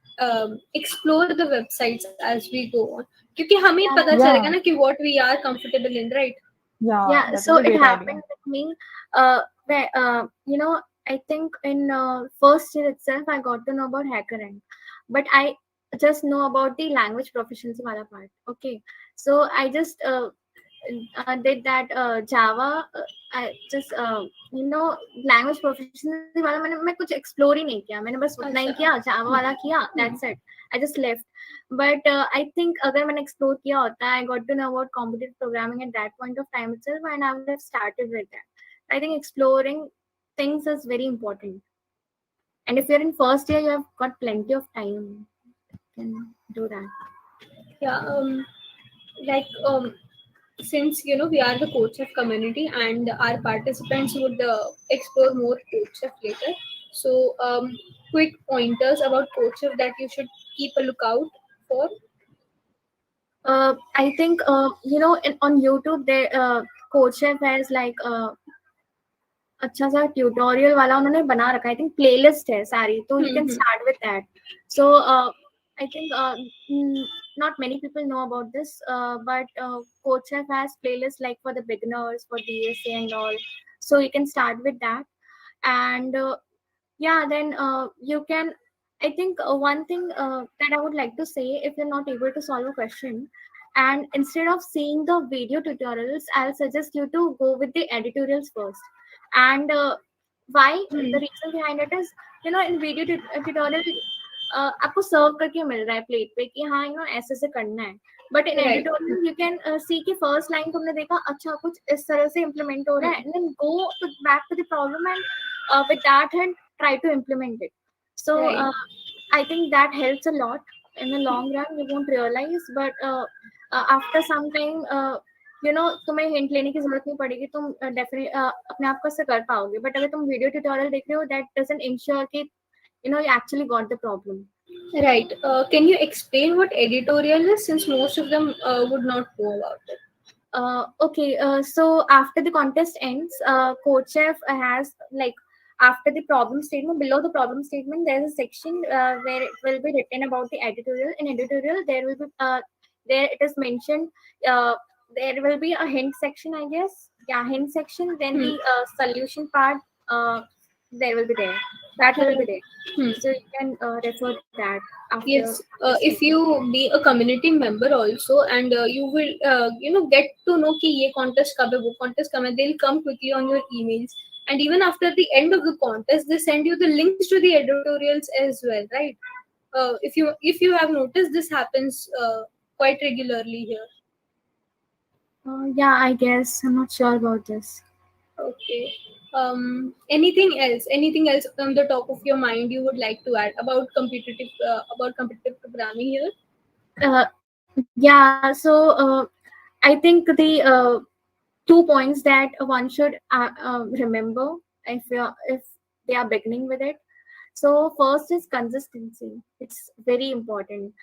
explore the websites as we go on. क्योंकि हमें Yeah. पता चलेगा Yeah, ना कि what we are comfortable in, right? yeah, Yeah, that so is a it great idea. happened with me. Where I think in first year itself, I got to know about HackerRank, but I just know about the language proficiency wala part. Okay, so I just did that Java. I just language proficiency वाला मैं कुछ explore ही नहीं किया. मैंने बस उतना ही अच्छा. किया, Java वाला किया. That's it. I just left. But I think अगर मैंने explore किया होता, I got to know about competitive programming at that point of time itself, and I would have started with that. I think exploring things is very important. And if you're in first year, you have got plenty of time. You can do that. Yeah. Like since we are the CodeChef community and our participants would explore more CodeChef later. So quick pointers about CodeChef that you should keep a lookout for. I think on YouTube there CodeChef has like अच्छा सा tutorial वाला उन्होंने बना रखा है. I think playlist है सारी, तो you can start with that. So I think not many people know about this, but CodeChef has playlists like for the beginners, for DSA and all. So you can start with that. And yeah, then you can, I think one thing that I would like to say, if you're not able to solve a question, and instead of seeing the video tutorials, I'll suggest you to go with the editorials first. And why, the reason behind it is, in video tutorial आपको सर्व करके मिल रहा है plate पे कि हाँ ऐसे से करना है. But in editorial you can see कि फर्स्ट लाइन तुमने देखा, अच्छा कुछ इस तरह से इम्प्लीमेंट हो रहा है, and then go back to the problem and with that and try to implement it. So I think that helps a lot in the long run. You won't realize, but after some time तुम्हें hint लेने की जरूरत नहीं पड़ेगी. तुम definite अपने आप को से कर पाओगे. बट अगर तुम वीडियो ट्यूटोरियल देख रहे हो, दैट डजंट इंश्योर कि you actually got the problem. Right. Can you explain what editorial is, since most of them would not know about it? Okay, so after the contest ends, CodeChef has like after the problem statement, below the problem statement, there's a section where it will be written about the editorial. In editorial, there will be there it is mentioned. There will be a hint section, I guess. Yeah, hint section. Then the solution part. There will be there. That will be there. So you can refer to that after. Yes, if you be a community member also, and you will get to know कि ये contest कब है, वो contest कब है, they'll come quickly on your emails. And even after the end of the contest, they send you the links to the editorials as well, right? If you have noticed, this happens quite regularly here. Yeah, I guess I'm not sure about this. Okay. Anything else? Anything else on the top of your mind you would like to add about competitive programming here? Yeah. So I think the two points that one should remember if they are beginning with it. So first is consistency. It's very important.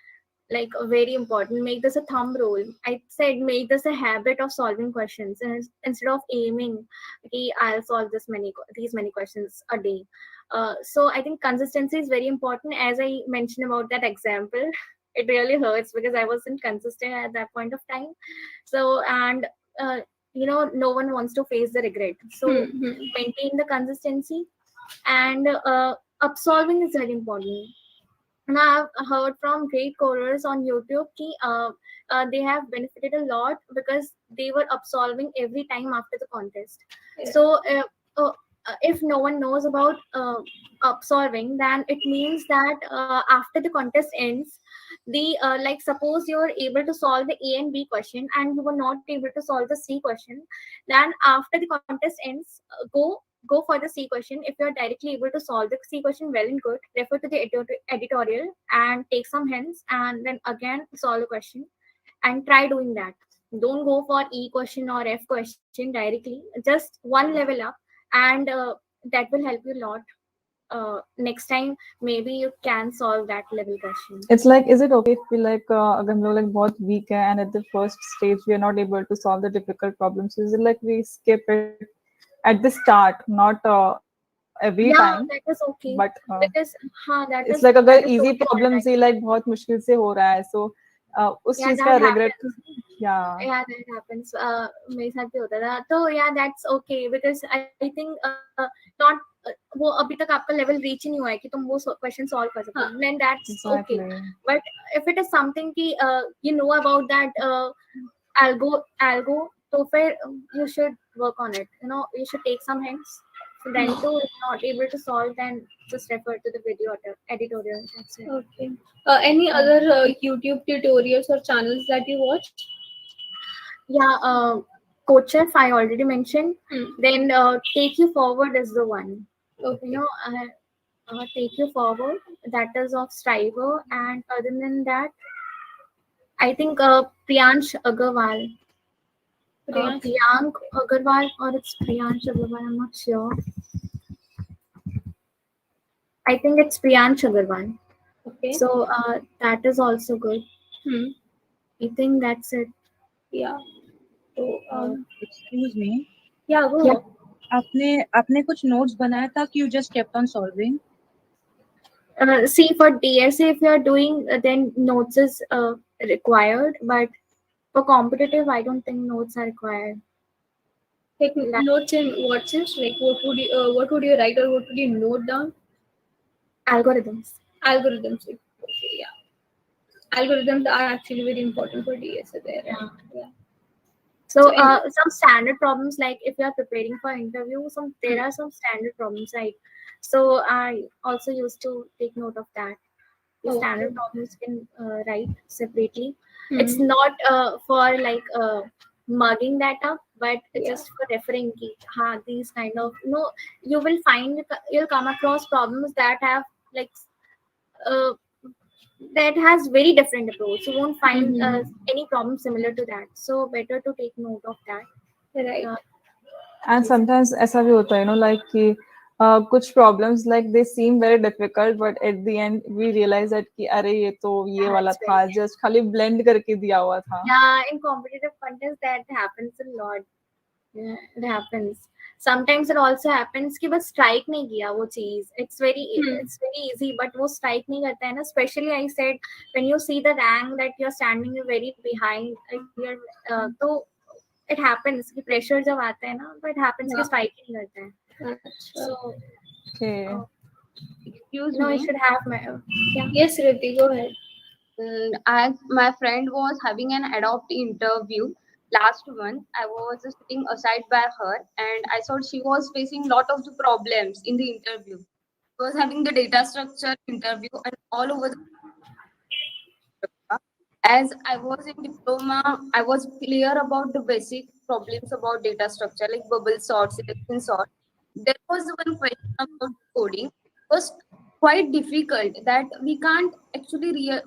Like very important. Make this a thumb rule. I said make this a habit of solving questions, and instead of aiming, okay, I'll solve these many questions a day. So I think consistency is very important. As I mentioned about that example, it really hurts because I wasn't consistent at that point of time. So and no one wants to face the regret. So maintain the consistency, and upsolving is very important. And I've heard from great coders on YouTube ki, they have benefited a lot because they were upsolving every time after the contest. Yeah. So if no one knows about upsolving, then it means that after the contest ends, the like suppose you're able to solve the A and B question and you were not able to solve the C question, then after the contest ends, go for the C question. If you're directly able to solve the C question, well and good. Refer to the editorial and take some hints, and then again solve the question and try doing that. Don't go for E question or F question directly. Just one level up, and that will help you a lot. Next time, maybe you can solve that level question. It's like, is it okay if we like, अगर हम लोग like बहुत weak है and at the first stage we are not able to solve the difficult problems? Is it like we skip it at the start, not every time? Yeah, that is okay. But Because it's like अगर easy problems ही like बहुत मुश्किल से हो रहा है, so उस चीज का regret. Yeah, that happens. मेरे साथ भी होता था. So yeah, that's okay because I think not वो अभी तक आपका लेवल रीच ही नहीं हुआ है कि तुम वो क्वेश्चन सॉल्व कर सकते हो, then that's okay. Exactly. But if it is something कि you know about that algo, तो फिर you should work on it, you know, you should take some hints. So then too, if not able to solve, then just refer to the video editorial. That's it. Okay. Any other YouTube tutorials or channels that you watch? Yeah, CodeChef I already mentioned. Hmm. Then Take You Forward is the one. Okay. You know, Take You Forward, that is of Striver, and other than that, I think Priyansh Agarwal. Priyansh. Priyank Agarwal, or it's Priyansh Agarwal, I'm not sure. I think it's Priyansh Agarwal. Okay. So that is also good. Hmm. I think that's it. Yeah. So Excuse me. yeah, go. Yeah. आपने आपने कुछ notes बनाया था कि you just kept on solving? See, for DSA, if you are doing, then notes is required, but for competitive, I don't think notes are required. Take notes in what sense? Like what would you write or what would you note down? Algorithms. Algorithms. Okay, yeah. Algorithms are actually very important for DSA there. Yeah. Yeah. So, So some standard problems, like if you are preparing for interview, there are some standard problems, right? So I also used to take note of that. The standard problems can write separately. It's not for like mugging that up, but just for referring ki, these kind of, you will find, you'll come across problems that have like uh, that has very different approach. You won't find any problem similar to that. So better to take note of that. right. And sometimes ऐसा भी होता है, like कि कुछ problems like they seem very difficult, but at the end we realize that कि अरे ये तो ये वाला it's था, just खाली blend करके दिया हुआ था. Yeah, in competitive contests that happens a lot. Yeah, it happens. Sometimes it also happens कि बस strike नहीं किया वो चीज. It's very easy, but वो strike नहीं करता है ना. Especially I said, when you see the rank that you're standing very behind, तो it happens कि pressure जब आता है ना, तो it happens कि strike ही नहीं करता है. So Okay. Excuse no, me. you should have my Yes, Riddhi, go ahead. My friend was having an adopt interview last month. I was sitting aside by her, and I saw she was facing lot of the problems in the interview. She was having the data structure interview and all over the. As I was in diploma, I was clear about the basic problems about data structure like bubble sort, selection sort. There was one question about coding. It was quite difficult that we can't actually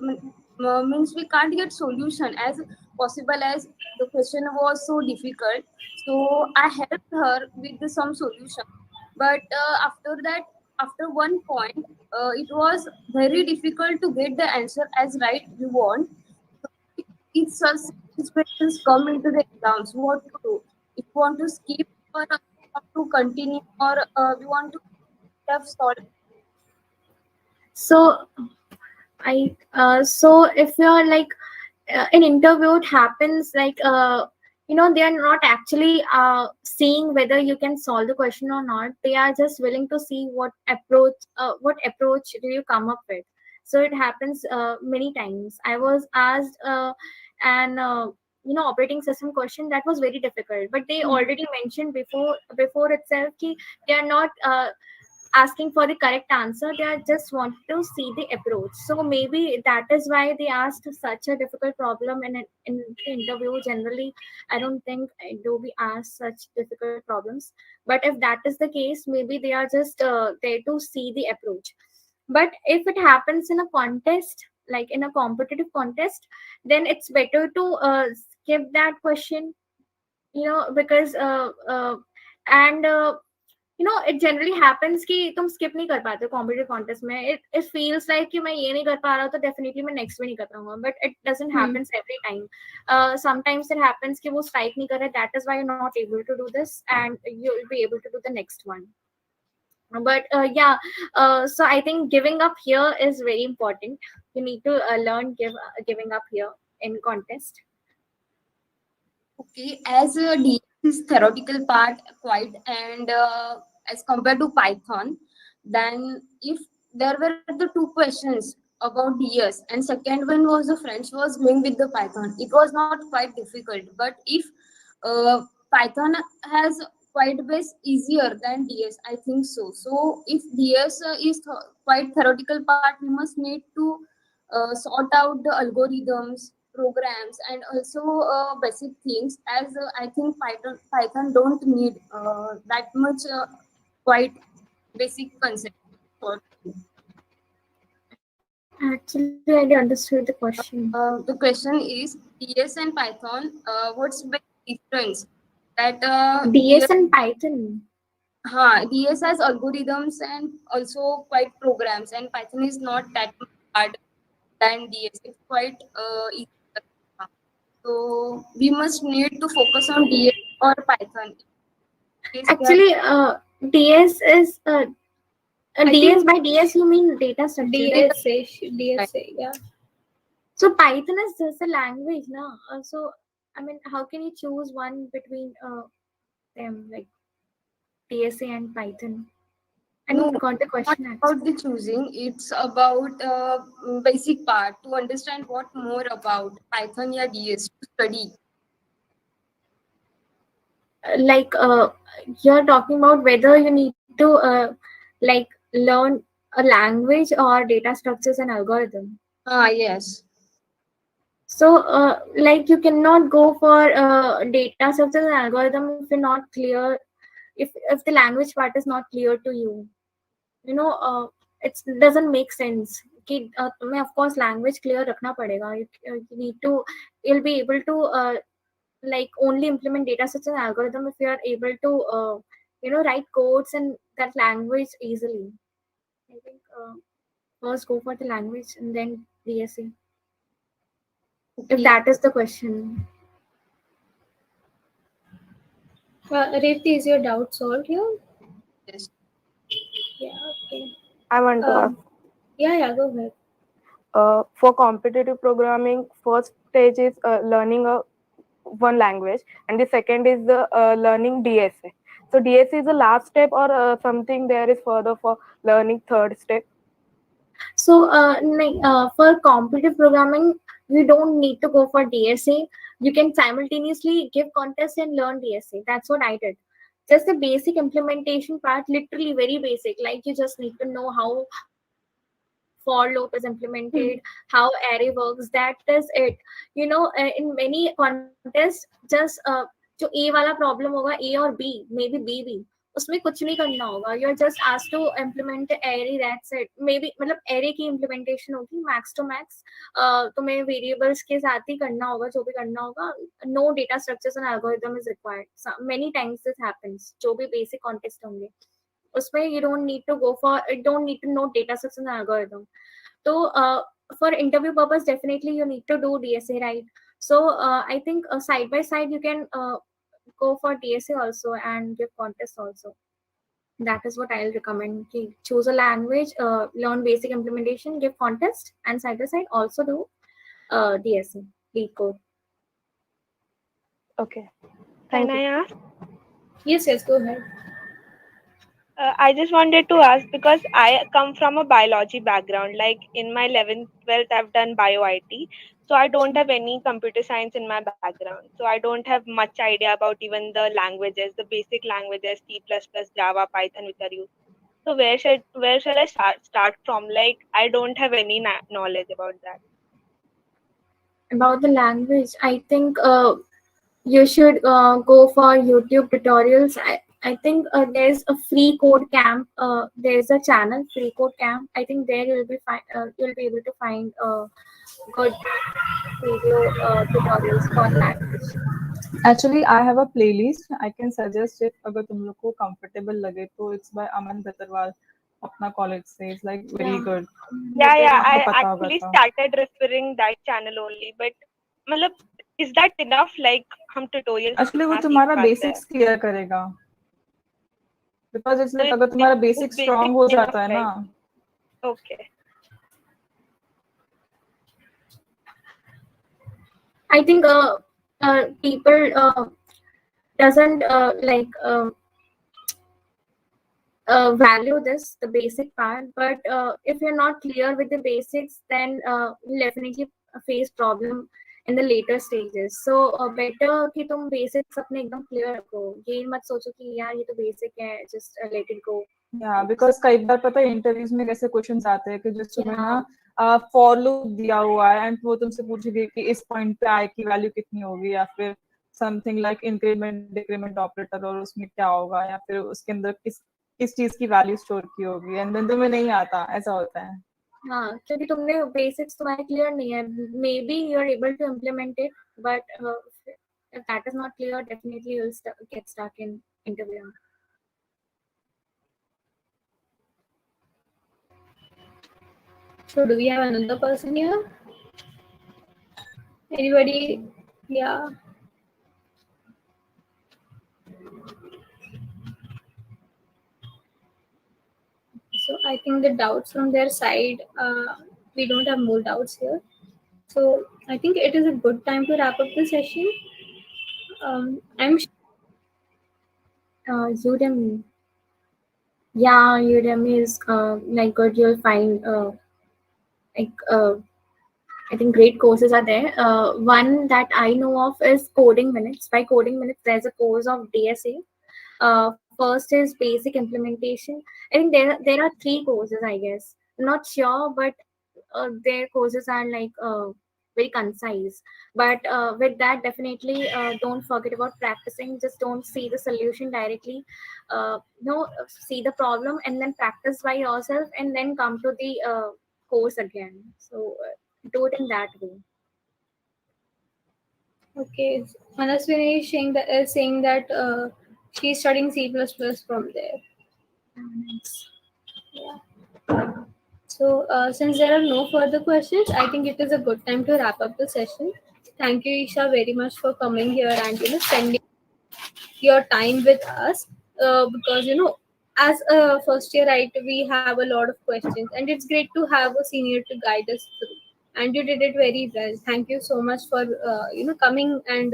means we can't get solution as possible as the question was so difficult. So I helped her with some solution. But after that, after one point, it was very difficult to get the answer as right we want. If such situations come into the exams, what to do? If you want to skip or want to continue or we want to have solved. So so if you're like in interview, it happens like they are not actually seeing whether you can solve the question or not. They are just willing to see what approach do you come up with. So it happens many times. I was asked an operating system question that was very difficult, but they already mentioned before itself ki they are not asking for the correct answer. They are just want to see the approach. So maybe that is why they asked such a difficult problem in the interview. Generally, I don't think do we ask such difficult problems. But if that is the case, maybe they are just there to see the approach. But if it happens in a contest, like in a competitive contest, then it's better to skip that question, because and it generally happens कि तुम skip नहीं कर पाते competitive contest में. It feels like कि मैं ये नहीं कर पा रहा, तो definitely मैं next में नहीं कर पाऊंगा. But it doesn't happen every time. Sometimes it happens कि वो strike नहीं कर रहे. That is why you're not able to do this, and you'll be able to do the next one. But so I think giving up here is very important. You need to learn giving up here in contest. Okay, as DS is theoretical part quite, and as compared to Python. Then if there were the two questions about DS and second one was the French was linked with the Python, it was not quite difficult. But if Python has quite base easier than DS, I think so. So if DS is quite theoretical part, we must need to sort out the algorithms, programs, and also basic things. As I think Python don't need that much quite basic concept. For Actually, I didn't understood the question. the question is DS and Python. What's the difference? That DS and Python. DS has algorithms and also quite programs, and Python is not that much hard than DS. It's quite easy. So we must need to focus on DS or Python. Yes, we have Actually, DS is I DS. think By DS you mean data structure, right? DSA, yeah. So Python is just a language, no? So I mean, how can you choose one between them, like DSA and Python? I no, didn't got the not question about actually. the choosing. It's about basic part to understand what more about Python or DS to study. Like you're talking about whether you need to like learn a language or data structures and algorithm. Yes. So like you cannot go for data structures and algorithm if you're not clear, if the language part is not clear to you, you know, it doesn't make sense कि तुम्हें of course language clear रखना पड़ेगा. You need to, you'll be able to like only implement data sets and algorithm if you are able to write codes in that language easily. I think first go for the language and then DSA, if Okay. that is the question. Revti, is your doubt solved here? Yes. Yeah, okay. I want to ask. Um, yeah, go ahead. For competitive programming, first stage is learning one language, and the second is the learning DSA. So DSA is the last step, or something there is further for learning third step. So for competitive programming, you don't need to go for DSA. You can simultaneously give contest and learn DSA. That's what I did. Just the basic implementation part, literally very basic. Like you just need to know how for loop is implemented, how array works. That is it. You know, in many contests, just जो A वाला problem होगा, A और B, maybe B भी, उसमें कुछ नहीं करना होगा. You're just asked to implement the array. That's it. Maybe मतलब array की implementation होगी max to max. तुम्हें variables के साथ ही करना होगा जो भी करना होगा. No data structures and algorithm is required. So, many times this happens. जो भी basic context होंगे उसमें you don't need to go for, you don't need to know data sets and algorithm. So for interview purpose, definitely you need to do DSA, right? So I think side by side you can go for DSA also and give contest also. That is what I'll recommend. Choose a language, learn basic implementation, give contest, and side by side also do DSA, lead code. Okay. Can Thank I you. ask? Yes, go ahead. I just wanted to ask because I come from a biology background. Like in my 11th, 12th, I've done bio IT. So I don't have any computer science in my background. So I don't have much idea about even the languages, the basic languages, C++, Java, Python, which are used. So where shall I start from? Like I don't have any knowledge about that. About the language, I think you should go for YouTube tutorials. I think there's a free code camp. There's a channel, free code camp. I think there you'll be able to find good video tutorials for language. Actually, I have a playlist. I can suggest it अगर तुम लोग को comfortable लगे तो it's by Aman Batarwal अपना college से. It's like very Yeah. good. Yeah. आपको I पता होगा actually तो. started referring that channel only. But मतलब, is that enough? Like हम tutorials Actually वो कितना सीख तुम्हारा पाते हैं? basics clear करेगा. Because it's So like अगर तुम्हारा is basic strong basic हो enough, जाता है ना. like okay. I think people doesn't like value this, the basic part. But if you're not clear with the basics, then you'll definitely face problem in the later stages. So better कि तुम basics अपने एकदम clear रखो, ये मत सोचो कि यार ये तो basic है, just let it go. या बिकॉज कई बार पता है इंटरव्यूज में कैसे क्वेश्चंस आते हैं कि जो तुम्हें Yeah. ना फॉर लूप दिया हुआ है एंड वो तुमसे पूछेगी कि इस पॉइंट पे आई की वैल्यू कितनी होगी, या फिर something like increment decrement operator और उसमें क्या होगा, या फिर उसके अंदर किस चीज की वैल्यू स्टोर की होगी, एंड देन तुम्हें नहीं आता, ऐसा होता है. हाँ, क्योंकि तुमने बेसिक्स तुम्हारे क्लियर नहीं है. Maybe you are able to implement it, but if that is not clear, definitely you'll get stuck in interview. So do we have another person here? Anybody? Yeah. So I think the doubts from their side, we don't have more doubts here. So I think it is a good time to wrap up the session. I'm Udemy. Yeah, Udemy is like good. You'll find like I think great courses are there. One that I know of is Coding Minutes. By Coding Minutes, there's a course of DSA. First is basic implementation. I think there are three courses, I guess. Not sure, but their courses are like very concise. But with that, definitely don't forget about practicing. Just don't see the solution directly. No, see the problem and then practice by yourself, and then come to the course again. So do it in that way. okay. Manaswini is saying that she's studying C++ from there. Yeah. So since there are no further questions, I think it is a good time to wrap up the session. Thank you, Isha, very much for coming here and spending your time with us. Because as a first year, right, we have a lot of questions, and it's great to have a senior to guide us through. And you did it very well. Thank you so much for coming and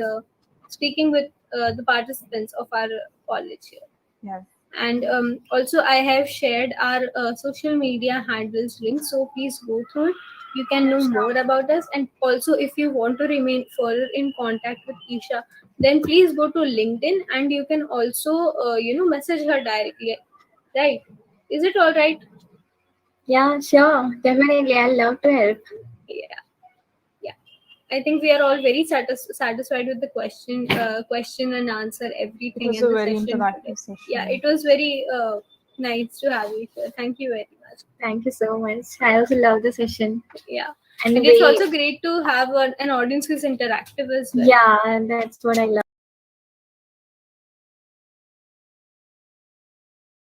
speaking with the participants of our college here. Yes. And also I have shared our social media handles link, so please go through it. You can know more about us, and also if you want to remain further in contact with Isha, then please go to LinkedIn, and you can also message her directly, right? Is it all right? Yeah, sure. Definitely. I'd love to help. Yeah. I think we are all very satisfied with the question and answer, It everything was in a the very session today. interactive session. Yeah, it was very nice to have you here. Thank you very much. Thank you so much. I also love the session. Yeah, And and it's also great to have an audience who's interactive as well. yeah, that's what I love.